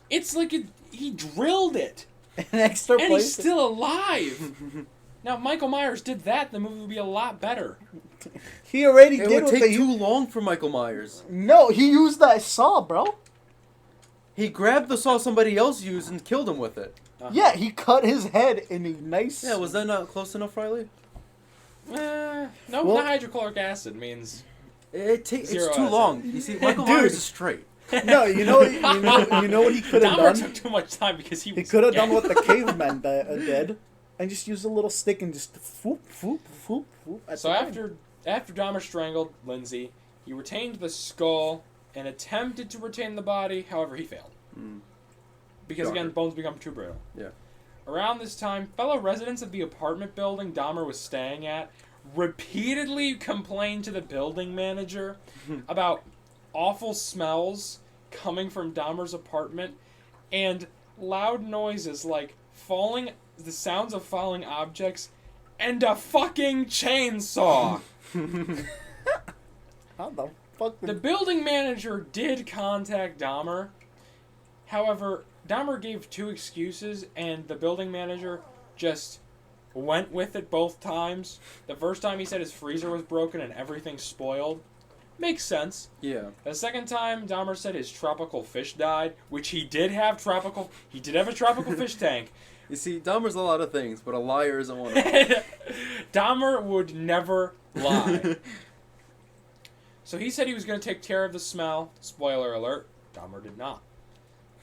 It's like he drilled it. An extra And place. he's still alive. Now, if Michael Myers did that, the movie would be a lot better. He already It did would what take too long for Michael Myers. No, he used that saw, bro. He grabbed the saw somebody else used and killed him with it. Yeah, he cut his head in a nice... Yeah, was that not close enough, Riley? No, Well- the hydrochloric acid means... It's Zero too acid. long. You see, Michael Dude. Myers is straight. No, you know what he could have Dahmer done? took too much time because he He was could have gay. done what the cavemen did, and just used a little stick and just whoop, whoop, whoop, whoop. At So the end. after Dahmer strangled Lindsay, he retained the skull and attempted to retain the body. However, he failed. Because again, Shocker. bones become too brittle. Yeah. Around this time, fellow residents of the apartment building Dahmer was staying at repeatedly complained to the building manager about awful smells coming from Dahmer's apartment and loud noises like the sounds of falling objects and a fucking chainsaw. How the fuck The did... building manager did contact Dahmer. However, Dahmer gave 2 excuses, and the building manager just went with it both times. The first time he said his freezer was broken and everything spoiled. Makes sense. Yeah. The second time, Dahmer said his tropical fish died, which he did have He did have a tropical fish tank. You see, Dahmer's a lot of things, but a liar isn't one of them. Dahmer would never lie. So he said he was going to take care of the smell. Spoiler alert, Dahmer did not.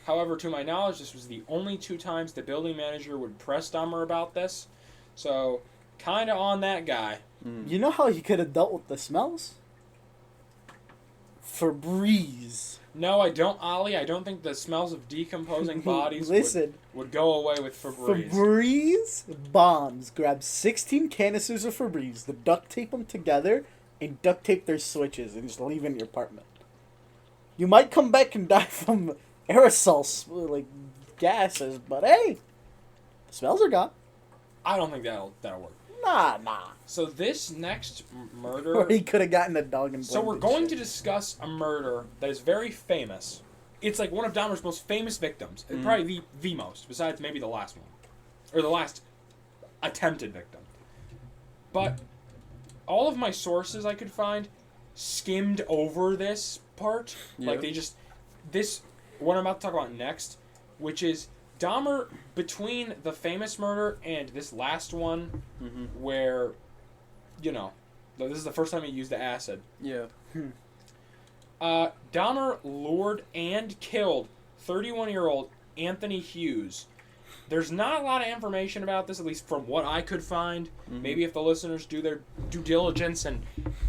However, to my knowledge, this was the only 2 times the building manager would press Dahmer about this. So, kind of on that guy. You know how he could have dealt with the smells? Febreze. No, I don't, Ali. I don't think the smells of decomposing bodies Listen, would go away with Febreze. Febreze bombs. Grab 16 canisters of Febreze, duct tape them together, and duct tape their switches, and just leave in your apartment. You might come back and die from aerosols, like gases, but hey, the smells are gone. I don't think that'll work. Nah. So this next murder... Or he could have gotten a dog and So we're blamed going and to shit. discuss a murder that is very famous. It's like one of Dahmer's most famous victims. It's probably the most, besides maybe the last one. Or the last attempted victim. But all of my sources I could find skimmed over this part. Yeah. Like what I'm about to talk about next, which is Dahmer, between the famous murder and this last one, where, this is the first time he used the acid. Yeah. Dahmer lured and killed 31-year-old Anthony Hughes. There's not a lot of information about this, at least from what I could find. Maybe if the listeners do their due diligence and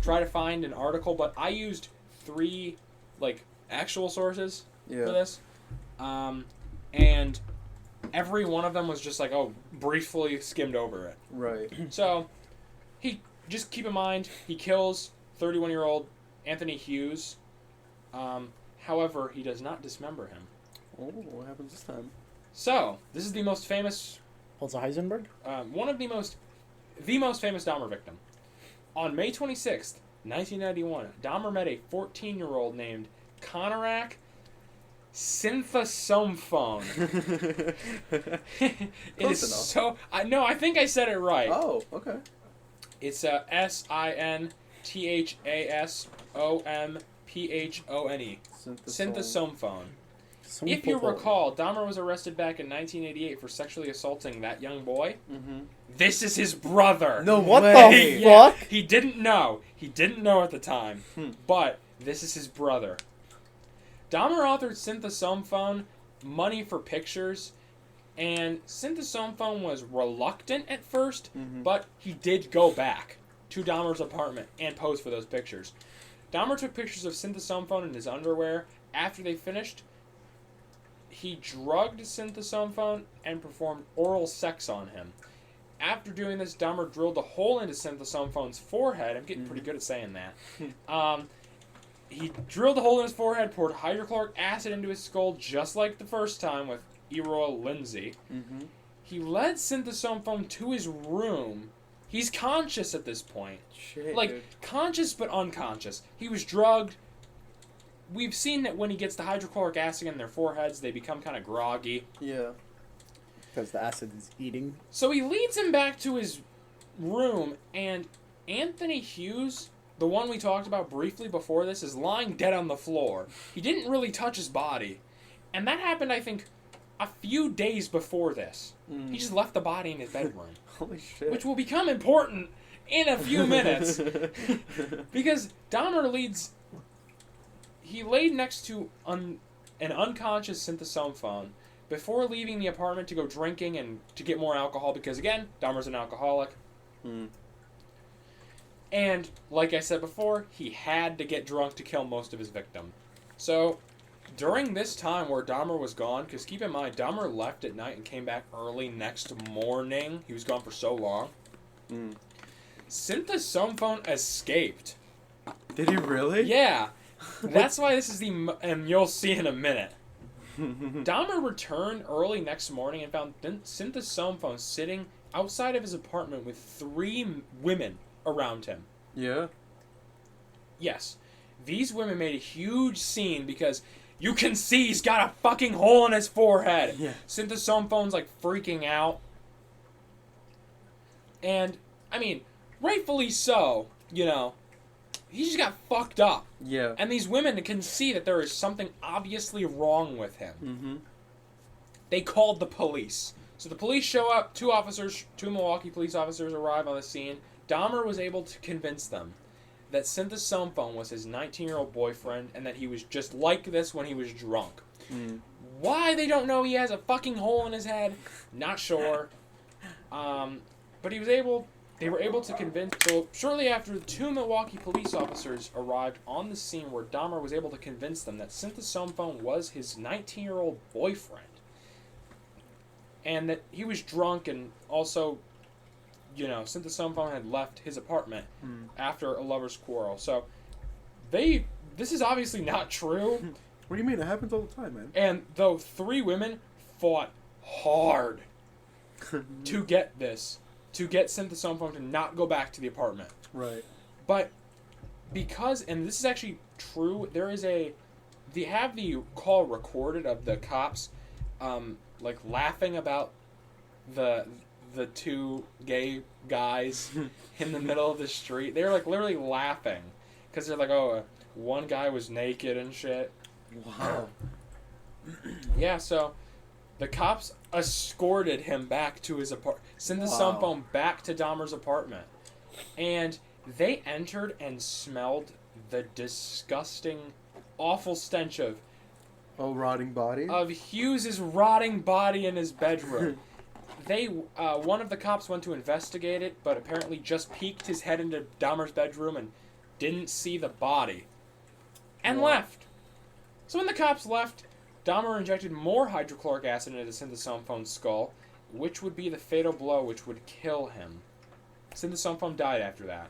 try to find an article, but I used 3, actual sources for this. And every one of them was just briefly skimmed over it. Right. So, just keep in mind, he kills 31-year-old Anthony Hughes. However, he does not dismember him. Oh, what happens this time? So, this is the most famous, Also Heisenberg? the most famous Dahmer victim. On May 26th, 1991, Dahmer met a 14-year-old named Konorak Synthesomphone. It is so... I think I said it right. Oh, okay. It's Synthasomphone. Synthesomphone. If you recall, Dahmer was arrested back in 1988 for sexually assaulting that young boy. Mm-hmm. This is his brother. No What way. the fuck? He didn't know. He didn't know at the time. But this is his brother. Dahmer authored Synthesomphone, Money for Pictures, and Synthesomphone was reluctant at first, but he did go back to Dahmer's apartment and pose for those pictures. Dahmer took pictures of Synthesomphone in his underwear. After they finished, he drugged Synthesomphone and performed oral sex on him. After doing this, Dahmer drilled a hole into Synthesophone's forehead. I'm getting pretty good at saying that. He drilled a hole in his forehead, poured hydrochloric acid into his skull, just like the first time with Eroy Lindsay. He led Synthesomphone to his room. He's conscious at this point. Shit, like, dude. conscious but unconscious. He was drugged. We've seen that when he gets the hydrochloric acid in their foreheads, they become kind of groggy. Yeah. Because the acid is eating. So he leads him back to his room, and Anthony Hughes, the one we talked about briefly before this, is lying dead on the floor. He didn't really touch his body. And that happened, I think, a few days before this. He just left the body in his bedroom. Holy shit. Which will become important in a few minutes. Because Dahmer he laid next to an unconscious Synthesomphone before leaving the apartment to go drinking and to get more alcohol because, again, Dahmer's an alcoholic. And, like I said before, he had to get drunk to kill most of his victim. So, during this time where Dahmer was gone, because keep in mind, Dahmer left at night and came back early next morning. He was gone for so long. Synthesomphone escaped. Did he really? Yeah. That's why this is and you'll see in a minute. Dahmer returned early next morning and found Synthesomphone sitting outside of his apartment with 3 women around him. Yeah. Yes. These women made a huge scene because you can see he's got a fucking hole in his forehead. Yeah. Synthesophone's like freaking out. And, I mean, rightfully so, you know. He just got fucked up. Yeah. And these women can see that there is something obviously wrong with him. They called the police. So the police show up, 2 Milwaukee police officers arrive on the scene. Dahmer was able to convince them that Synthesomphone was his 19-year-old boyfriend and that he was just like this when he was drunk. Why they don't know he has a fucking hole in his head, not sure. But they were able to convince... So, shortly after, the 2 Milwaukee police officers arrived on the scene where Dahmer was able to convince them that Synthesomphone was his 19-year-old boyfriend. And that he was drunk and also, you know, Synthesomphone had left his apartment after a lover's quarrel. So, this is obviously not true. What do you mean? It happens all the time, man. And though 3 women fought hard to get Synthesomphone to not go back to the apartment. Right. But because, and this is actually true, they have the call recorded of the cops, like laughing about the 2 gay guys in the middle of the street. They were like literally laughing because they're like, oh, one guy was naked and shit. Wow. Yeah, so the cops escorted him back to his apartment. Synthesomphone back to Dahmer's apartment. And they entered and smelled the disgusting, awful stench of rotting body? Of Hughes' rotting body in his bedroom. One of the cops went to investigate it, but apparently just peeked his head into Dahmer's bedroom and didn't see the body. And left. So when the cops left, Dahmer injected more hydrochloric acid into Synthesophone's skull, which would be the fatal blow which would kill him. Synthesomphone died after that.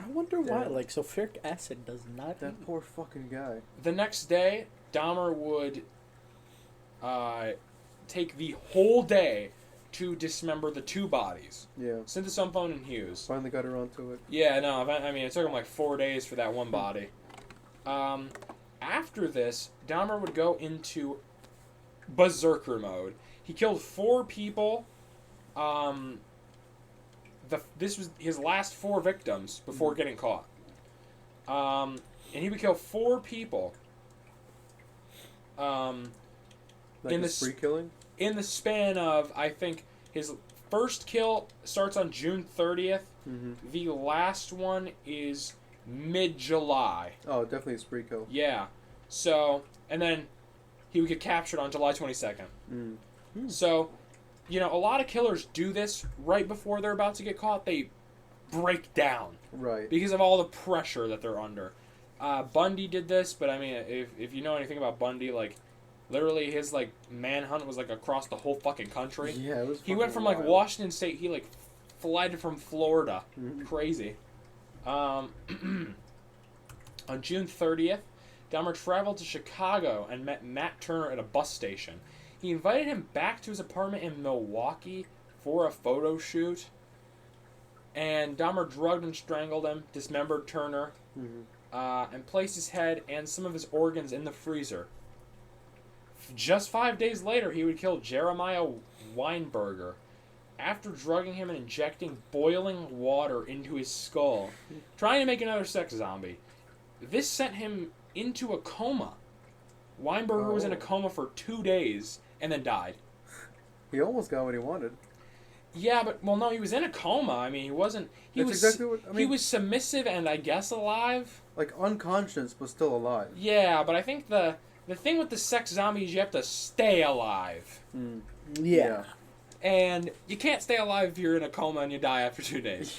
I wonder why. Like, sulfuric acid does not... That poor fucking guy. The next day, Dahmer would take the whole day to dismember the 2 bodies. Yeah. Synthesophone and Hughes. Finally got around to it. Yeah, no, I mean, it took him like 4 days for that one body. After this, Dahmer would go into berserker mode. He killed 4 people. This was his last 4 victims before getting caught. And he would kill 4 people. Like in a the spree killing? In the span of, I think, his first kill starts on June 30th. Mm-hmm. The last one is mid-July. Oh, definitely a spree kill. Yeah. So, and then he would get captured on July 22nd. So, a lot of killers do this right before they're about to get caught. They break down. Right. Because of all the pressure that they're under. Bundy did this, but I mean, if you know anything about Bundy, like, literally his, like, manhunt was, like, across the whole fucking country. Yeah, it was He went from, like, Washington State, he, like, fled from Florida. Crazy. On June 30th, Dahmer traveled to Chicago and met Matt Turner at a bus station. He invited him back to his apartment in Milwaukee for a photo shoot. And Dahmer drugged and strangled him, dismembered Turner, and placed his head and some of his organs in the freezer. Just 5 days later, he would kill Jeremiah Weinberger after drugging him and injecting boiling water into his skull, trying to make another sex zombie. This sent him into a coma. Weinberger was in a coma for 2 days and then died. He almost got what he wanted. Yeah, but well, no, he was in a coma. I mean, he wasn't. He That's was. exactly what I mean. He was submissive and I guess alive. Like unconscious, but still alive. Yeah, but I think the thing with the sex zombies, you have to stay alive. Yeah. And you can't stay alive if you're in a coma and you die after 2 days.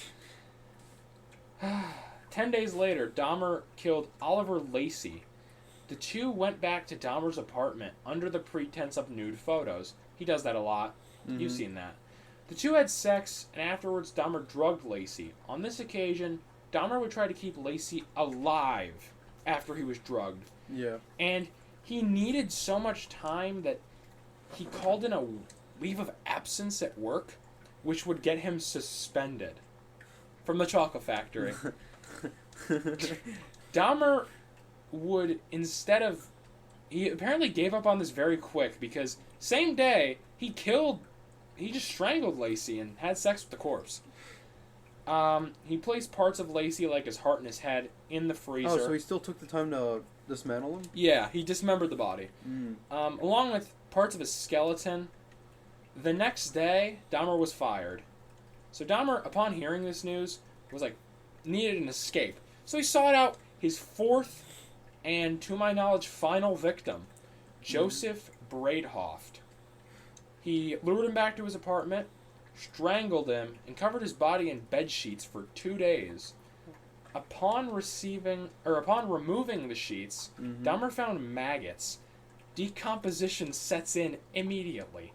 10 days later, Dahmer killed Oliver Lacey. The two went back to Dahmer's apartment under the pretense of nude photos. He does that a lot. You've seen that. The two had sex, and afterwards Dahmer drugged Lacey. On this occasion, Dahmer would try to keep Lacey alive after he was drugged. Yeah. And he needed so much time that he called in a leave of absence at work, which would get him suspended from the chocolate factory. Dahmer would, instead of... He apparently gave up on this very quick because same day, he just strangled Lacey and had sex with the corpse. He placed parts of Lacey, like his heart and his head, in the freezer. Oh, so he still took the time to dismantle him? Yeah, he dismembered the body. Along with parts of his skeleton. The next day, Dahmer was fired. So Dahmer, upon hearing this news, was like, needed an escape. So he sought out his 4th and, to my knowledge, final victim, Joseph Braidhoft. He lured him back to his apartment, strangled him, and covered his body in bed sheets for 2 days. Upon removing the sheets, Dahmer found maggots. Decomposition sets in immediately.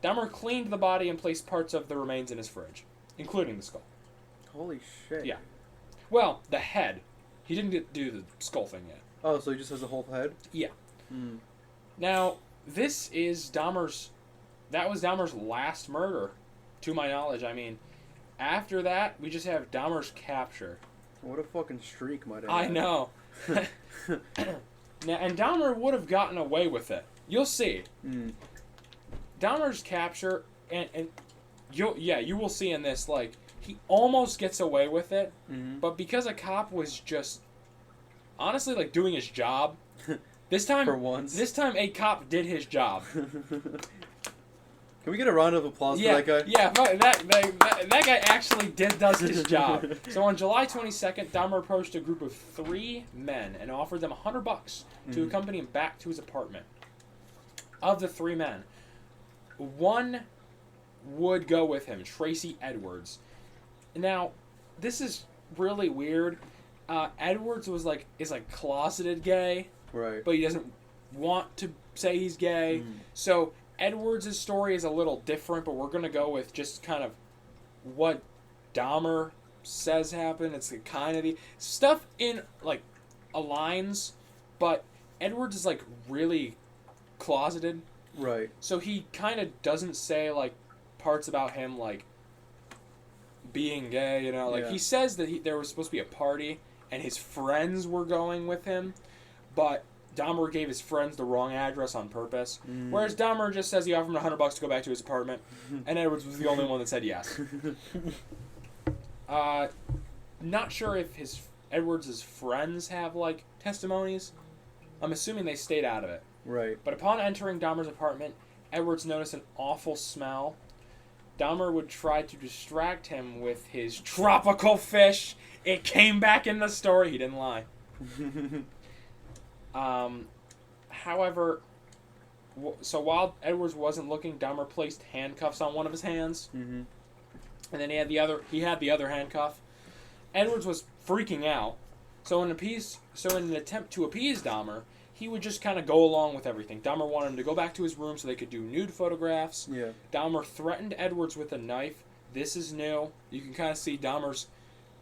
Dahmer cleaned the body and placed parts of the remains in his fridge, including the skull. Holy shit. Yeah. Well, the head. He didn't do the skull thing yet. Oh, so he just has a whole head? Yeah. Now, this is Dahmer's... That was Dahmer's last murder, to my knowledge. I mean, after that, we just have Dahmer's capture. What a fucking streak, my dad. I know. Now, and Dahmer would have gotten away with it. You'll see. Dahmer's capture, and you will see in this, like, he almost gets away with it, but because a cop was just, honestly, like, doing his job, this time, for once. This time a cop did his job. Can we get a round of applause for that guy? Yeah, that guy actually does his job. So on July 22nd, Dahmer approached a group of 3 men and offered them $100 to accompany him back to his apartment. Of the 3 men, one would go with him, Tracy Edwards. Now, this is really weird. Edwards is closeted gay, right? But he doesn't want to say he's gay. So Edwards' story is a little different, but we're going to go with just kind of what Dahmer says happened. It's kind of the stuff in, like, aligns, but Edwards is, like, really closeted. Right. So he kind of doesn't say, like, parts about him, like, being gay, you know? Like, Yeah. he says that there was supposed to be a party, and his friends were going with him, but Dahmer gave his friends the wrong address on purpose. Whereas Dahmer just says he offered him $100 to go back to his apartment, and Edwards was the only one that said yes. Not sure if Edwards' friends have, like, testimonies. I'm assuming they stayed out of it. Right. But upon entering Dahmer's apartment, Edwards noticed an awful smell. Dahmer would try to distract him with his tropical fish. It came back in the story. He didn't lie. However, so while Edwards wasn't looking, Dahmer placed handcuffs on one of his hands, and then he had the other handcuff. Edwards was freaking out, so in an attempt to appease Dahmer, he would just kind of go along with everything. Dahmer wanted him to go back to his room so they could do nude photographs. Yeah. Dahmer threatened Edwards with a knife. This is new. You can kind of see Dahmer's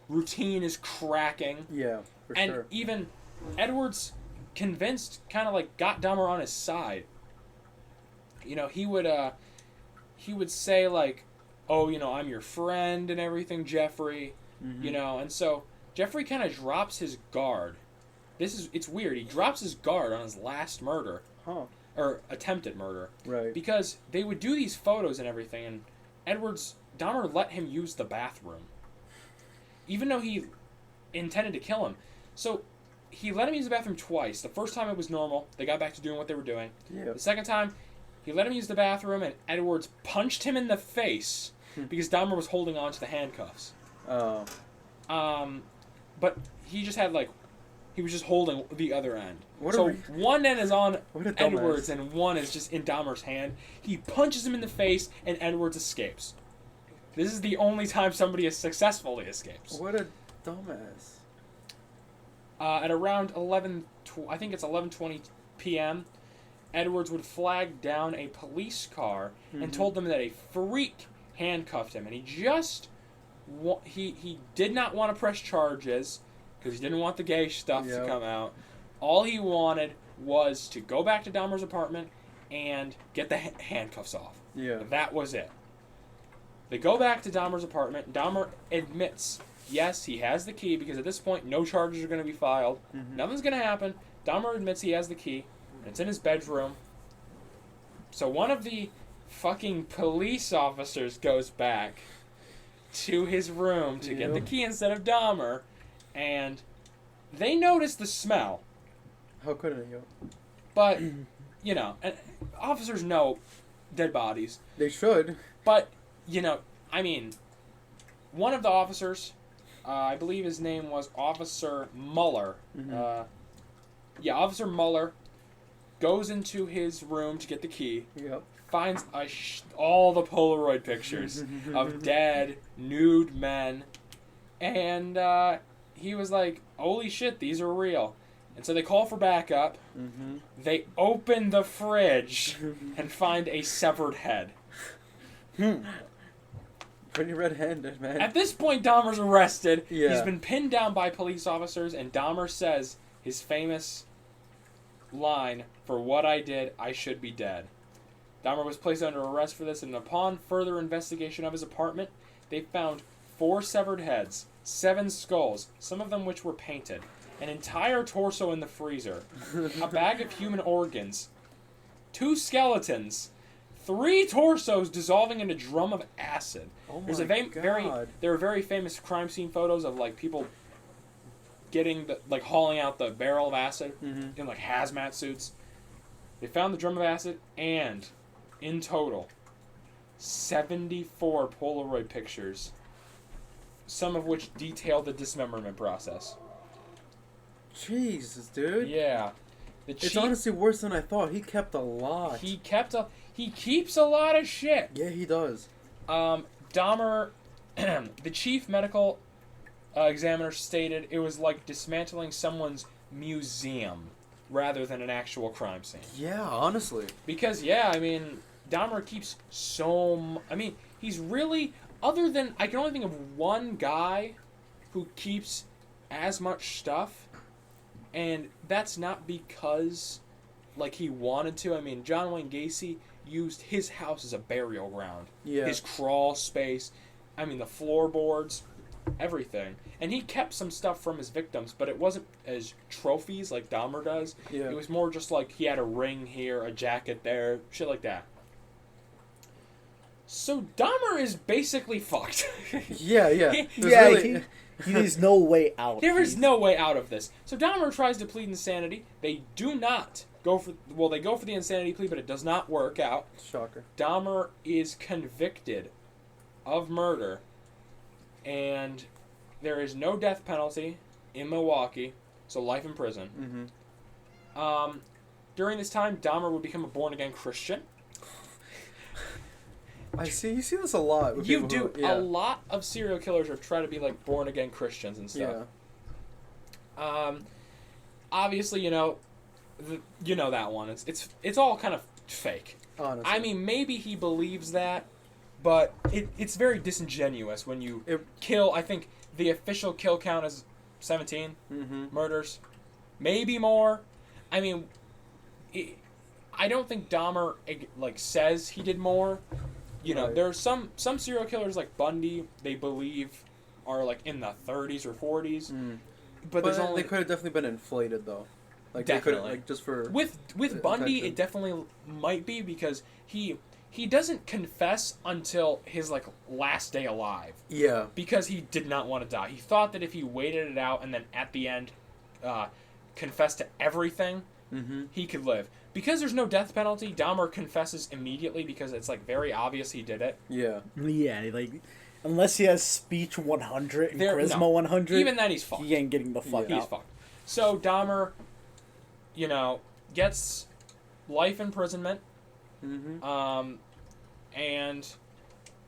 routine is cracking. Yeah, for and sure. even Edwards, convinced, kind of like got Dahmer on his side. You know, he would say, like, oh, you know, I'm your friend and everything, Jeffrey. You know, and so Jeffrey kind of drops his guard. It's weird. He drops his guard on his last murder. Huh. Or attempted murder. Right. Because they would do these photos and everything, and Dahmer let him use the bathroom. Even though he intended to kill him. So, he let him use the bathroom twice. The first time it was normal. They got back to doing what they were doing. Yeah. The second time, he let him use the bathroom, and Edwards punched him in the face because Dahmer was holding on to the handcuffs. Oh. But he just had, like, he was just holding the other end. What So a one end is on what a Edwards, dumbass. and one is just in Dahmer's hand. He punches him in the face, and Edwards escapes. This is the only time somebody has successfully escapes. What a dumbass. At around 11:20 p.m., Edwards would flag down a police car and told them that a freak handcuffed him, and he just he did not want to press charges because he didn't want the gay stuff to come out. All he wanted was to go back to Dahmer's apartment and get the handcuffs off. Yeah. That was it. They go back to Dahmer's apartment. Dahmer admits, yes, he has the key because at this point, no charges are going to be filed. Nothing's going to happen. Dahmer admits he has the key. And it's in his bedroom. So one of the fucking police officers goes back to his room to get the key instead of Dahmer. And they notice the smell. How could it go? But, you know, officers know dead bodies. They should. But, you know, I mean, one of the officers, I believe his name was Officer Muller. Officer Muller goes into his room to get the key. Yep. Finds all the Polaroid pictures of dead, nude men. And he was like, holy shit, these are real. And so they call for backup. They open the fridge and find a severed head. Pretty red-handed, man. At this point, Dahmer's arrested. Yeah. He's been pinned down by police officers, and Dahmer says his famous line, "For what I did, I should be dead." Dahmer was placed under arrest for this, and upon further investigation of his apartment, they found 4 severed heads, 7 skulls, some of them which were painted, an entire torso in the freezer, a bag of human organs, 2 skeletons, 3 torsos dissolving in a drum of acid. Oh my There's a God. there are very famous crime scene photos of like people getting hauling out the barrel of acid in like hazmat suits. They found the drum of acid and in total 74 Polaroid pictures, some of which detail the dismemberment process. Jesus, dude. Yeah. It's honestly worse than I thought. He kept a lot. He keeps a lot of shit. Yeah, he does. Dahmer, the chief medical examiner stated it was like dismantling someone's museum rather than an actual crime scene. Yeah, honestly. Because, I mean, Dahmer keeps he's really, other than, I can only think of one guy who keeps as much stuff, and that's not because like he wanted to. I mean, John Wayne Gacy used his house as a burial ground. Yeah. His crawl space. I mean, the floorboards, everything. And he kept some stuff from his victims, but it wasn't as trophies like Dahmer does. Yeah. It was more just like he had a ring here, a jacket there, shit like that. So Dahmer is basically fucked. Yeah. There's no way out. There is no way out of this. So Dahmer tries to plead insanity. They do not go for... Well, they go for the insanity plea, but it does not work out. Shocker. Dahmer is convicted of murder, and there is no death penalty in Milwaukee, so life in prison. Mm-hmm. During this time, Dahmer would become a born-again Christian. You see this a lot. With You people do. who, yeah. A lot of serial killers are trying to be like born-again Christians and stuff. Yeah. Obviously, you know that one. It's all kind of fake. Honestly. I mean, maybe he believes that, but it's very disingenuous when you kill. I think the official kill count is 17 murders, maybe more. I mean, I don't think Dahmer like says he did more. You know, Right. there are some serial killers like Bundy. They believe are like in the 30s or 40s, but there's only they could have definitely been inflated though. Like they Definitely. could like just for with Bundy, attention. it definitely might be because he doesn't confess until his like last day alive Yeah. because he did not want to die. He thought that if he waited it out and then at the end confessed to everything, he could live. Because there's no death penalty, Dahmer confesses immediately because it's like very obvious he did it. Yeah. Yeah, like unless he has speech 100 and charisma 100, Even then he's fucked. he ain't getting the fuck He's out. fucked. So Dahmer, you know, gets life imprisonment. And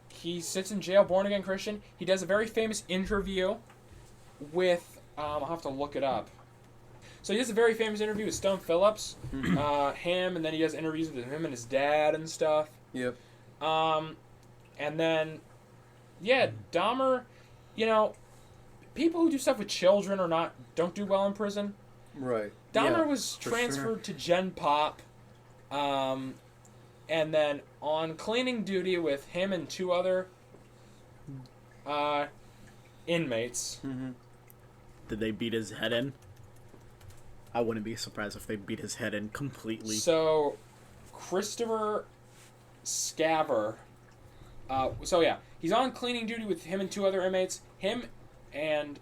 he sits in jail, born again Christian. He does a very famous interview with I'll have to look it up. So he does a very famous interview with Stone Phillips, him, and then he does interviews with him and his dad and stuff. Yep. And then, yeah, Dahmer, you know, people who do stuff with children don't do well in prison. Right. Dahmer Yeah, was for transferred to Gen Pop, and then on cleaning duty with him and two other inmates. Did they beat his head in? I wouldn't be surprised if they beat his head in completely. So, Christopher Scaver. He's on cleaning duty with him and two other inmates. Him and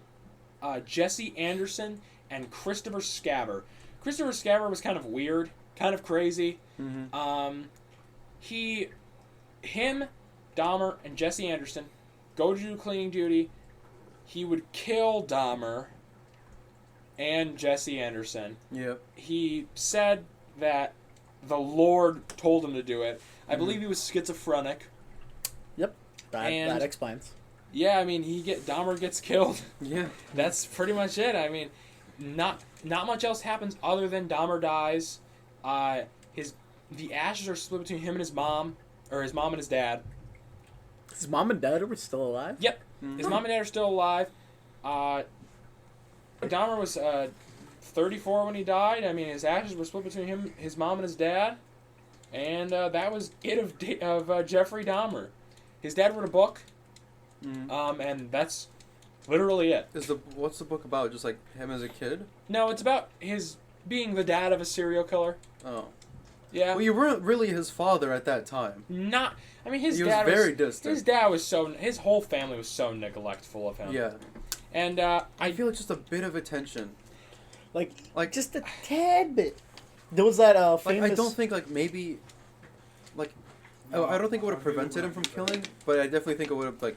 Jesse Anderson and Christopher Scaver. Christopher Scaver was kind of weird, kind of crazy. Him, Dahmer, and Jesse Anderson go to do cleaning duty. He would kill Dahmer and Jesse Anderson. Yep. He said that the Lord told him to do it. I believe he was schizophrenic. Yep, that explains. Yeah, I mean, Dahmer gets killed. Yeah. That's pretty much it. I mean, not much else happens other than Dahmer dies. The ashes are split between him and his mom, or his mom and his dad. His mom and dad were still alive? Yep, his mom and dad are still alive. Dahmer was 34 when he died. I mean, his ashes were split between him, his mom, and his dad. And that was it of Jeffrey Dahmer. His dad wrote a book, and that's literally it. What's the book about? Just like him as a kid? No, it's about his being the dad of a serial killer. Oh. Yeah. Well, you weren't really his father at that time. His He was dad very distant. His dad was his whole family was so neglectful of him. Yeah. And I feel like just a bit of attention. Like just a tad bit. There was that famous... I don't think maybe I don't think it would have prevented him from killing, but I definitely think it would have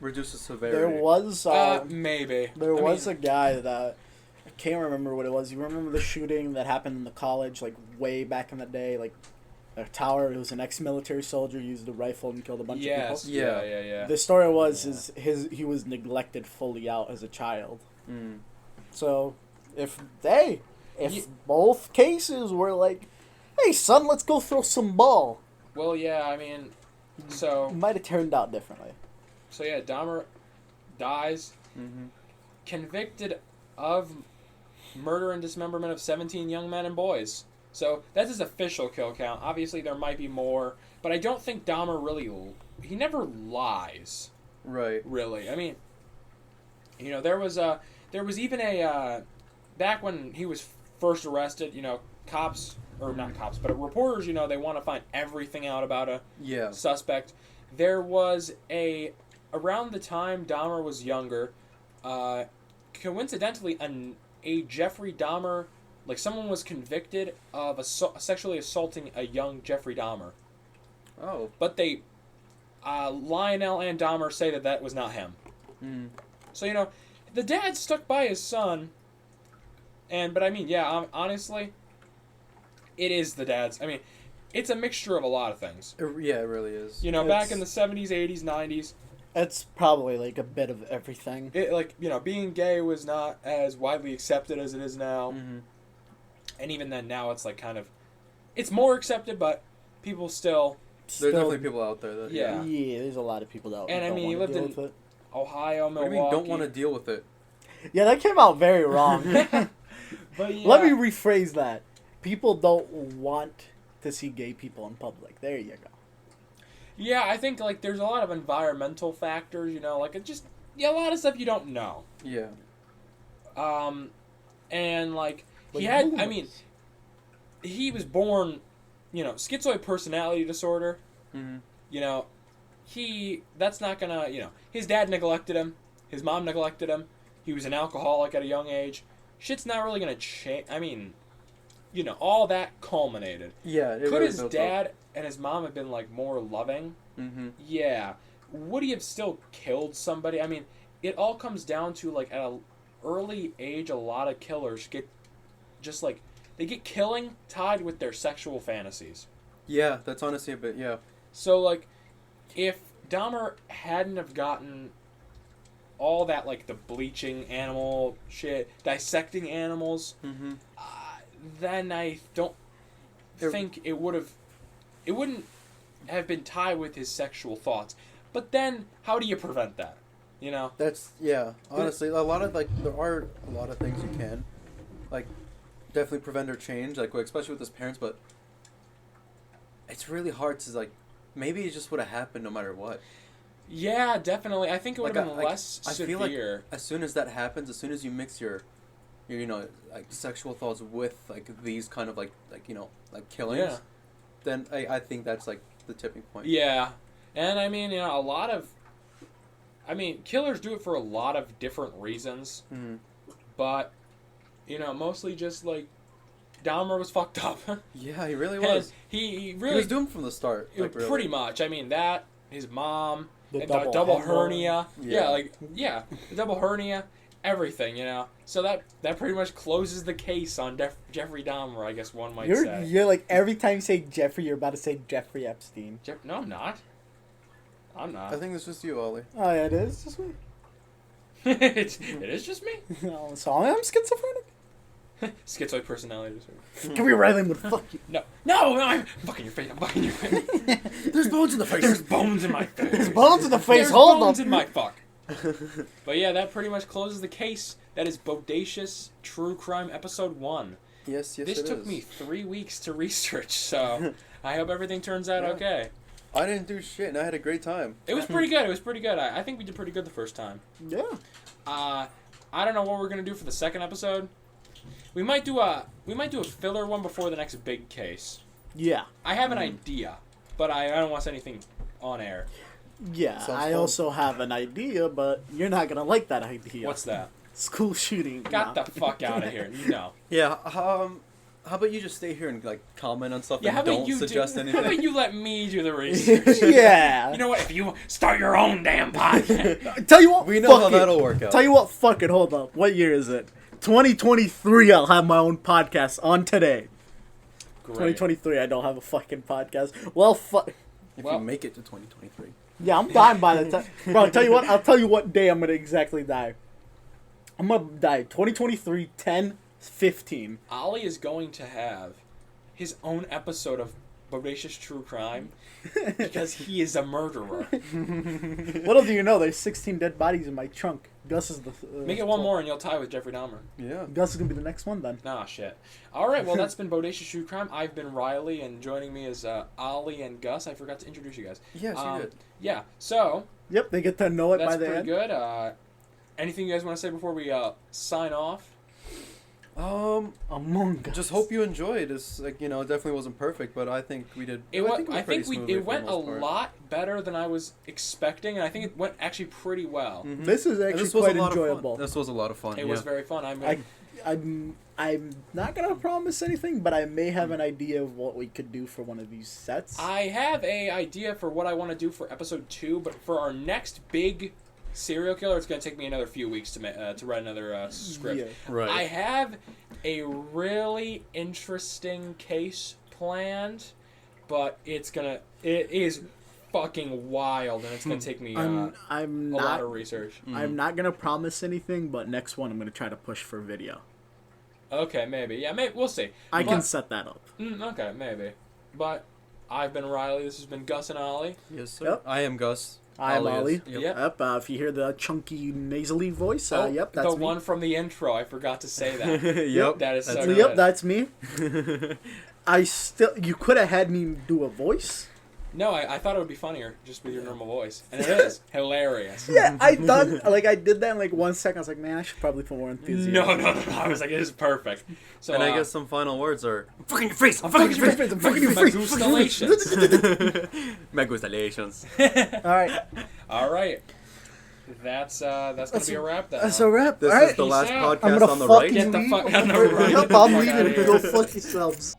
reduced the severity. There was maybe. There was a guy that I can't remember what it was. You remember the shooting that happened in the college way back in the day, a tower? It was an ex-military soldier used a rifle and killed a bunch of people. Yeah. The story was he was neglected fully out as a child. So if both cases were hey son, let's go throw some ball. Well, yeah, I mean, so It might have turned out differently. So yeah, Dahmer dies, convicted of murder and dismemberment of 17 young men and boys. So that's his official kill count. Obviously, there might be more, but I don't think Dahmer really. He never lies. Right. Really, I mean, there was even a back when he was first arrested. Cops or not cops, but reporters. They want to find everything out about a suspect. There was around the time Dahmer was younger, coincidentally, a Jeffrey Dahmer, like someone was convicted of sexually assaulting a young Jeffrey Dahmer. Oh. But they, Lionel and Dahmer say that was not him. Mm. So, the dad stuck by his son, but I mean, yeah, honestly, it is the dad's. I mean, it's a mixture of a lot of things. Yeah, it really is. Back in the 70s, 80s, 90s. It's probably like a bit of everything. Being gay was not as widely accepted as it is now. Mm-hmm. And even then, now it's like kind of, it's more accepted, but people still. There's definitely people out there that. Yeah. Yeah, there's a lot of people that. And I mean, he lived in Ohio, Milwaukee. What do you mean don't want to deal with it? Yeah, that came out very wrong. But yeah. Let me rephrase that. People don't want to see gay people in public. There you go. Yeah, I think there's a lot of environmental factors, a lot of stuff you don't know. Yeah. And he had, I mean, he was born, schizoid personality disorder. Mm-hmm. That's not gonna, his dad neglected him, his mom neglected him, he was an alcoholic at a young age. Shit's not really gonna change. I mean, all that culminated. Yeah. Could really his dad and his mom have been more loving? Mm-hmm. Yeah. Would he have still killed somebody? I mean, it all comes down to at an early age, a lot of killers get they get killing tied with their sexual fantasies. Yeah, that's honestly a bit. Yeah. So if Dahmer hadn't have gotten all that the bleaching animal shit, dissecting animals, Mm-hmm. then I don't think it wouldn't have been tied with his sexual thoughts. But then, how do you prevent that? That's honestly a lot of there are a lot of things you can definitely prevent or change especially with his parents, but it's really hard to maybe it just would have happened no matter what. Yeah, definitely. I think it would have been less severe. I feel as soon as that happens, as soon as you mix your sexual thoughts with these kind of killings, then I think that's the tipping point. Yeah, and I mean a lot of, killers do it for a lot of different reasons, but mostly just Dahmer was fucked up. Yeah, he really was. He really he was doomed from the start. Pretty really. much. I mean that his mom, The the double head hernia. Yeah. The double hernia. Everything, So that pretty much closes the case on Jeffrey Dahmer, I guess one might say. You're every time you say Jeffrey, you're about to say Jeffrey Epstein. No, I'm not. I think it's just you, Ollie. Oh, yeah, it is just me. it is just me. No, so I'm schizophrenic. Schizoid personality disorder. Can we Riley would fuck you? No, I'm fucking your face. I'm fucking your face. There's bones in the face. There's bones in my face. There's bones in the face. There's Hold bones up. in my fuck. But yeah, that pretty much closes the case. That is Bodacious True Crime Episode 1. Yes, This took me 3 weeks to research, so I hope everything turns out okay. I didn't do shit, and I had a great time. It was pretty good. I think we did pretty good the first time. Yeah. I don't know what we're gonna do for the second episode. We might do a filler one before the next big case. Yeah. I have an idea, but I don't want to say anything on air. Yeah, Sounds I fun. also have an idea, but you're not gonna like that idea. What's that? School shooting. Got the fuck out of here. No. Yeah, how about you just stay here and comment on stuff Yeah, how and about don't you suggest anything? How about you let me do the research? Yeah. You know what? If you start your own damn podcast. Tell you what. We know how fuck it. that'll work out. Tell you what. Fuck it. Hold up. What year is it? 2023. I'll have my own podcast on today. Great. 2023. I don't have a fucking podcast. Well, fuck. If Well- you make it to 2023. Yeah, I'm dying by the time. Bro, tell you what. I'll tell you what day I'm gonna exactly die. I'm gonna die 2023 10/15. Ollie is going to have his own episode of Bodacious True Crime because he is a murderer. Little do you know, there's 16 dead bodies in my trunk. Gus is the... Make it one more and you'll tie with Jeffrey Dahmer. Yeah. Gus is going to be the next one then. Nah, shit. All right, well, that's been Bodacious True Crime. I've been Riley, and joining me is Ali and Gus. I forgot to introduce you guys. Yes, you did. Yeah, so... Yep, they get to know it by the end. That's pretty good. Anything you guys want to say before we sign off? Among Us. Just hope you enjoyed. It's like, it definitely wasn't perfect, but I think we did. It went a lot better than I was expecting, and I think it went actually pretty well. Mm-hmm. This is actually quite enjoyable. This was a lot of fun. It was very fun. I'm not gonna promise anything, but I may have an idea of what we could do for one of these sets. I have an idea for what I want to do for episode 2, but for our next big serial killer, it's going to take me another few weeks to write another script. Yeah. Right. I have a really interesting case planned, but it is fucking wild, and it's going to take me I'm a not, lot of research. I'm not gonna promise anything, but next one I'm gonna try to push for video. Okay, maybe. Yeah, maybe. We'll see. I can set that up. Okay, maybe. But I've been Riley. This has been Gus and Ollie. Yes, sir. Yep. I am Gus. I'm Ollie. Yep. If you hear the chunky nasally voice, yep, that's the me. one from the intro. I forgot to say that. Yep. That is so Yep, good. that's me. You could have had me do a voice. No, I thought it would be funnier just with your normal voice. And it is hilarious. Yeah, I did that in like 1 second. I was like, man, I should probably put more enthusiasm. No. I was like, it is perfect. So, And I guess some final words are... I'm fucking your face. I'm fucking your face. I'm fucking your face. Magustalations. Magustalations. All right. That's gonna be a wrap then. That's a wrap. This All right. is the last Peace out. podcast on the fucking right. Get the fuck out of the Yep, right. I'm leaving. Go fuck yourselves.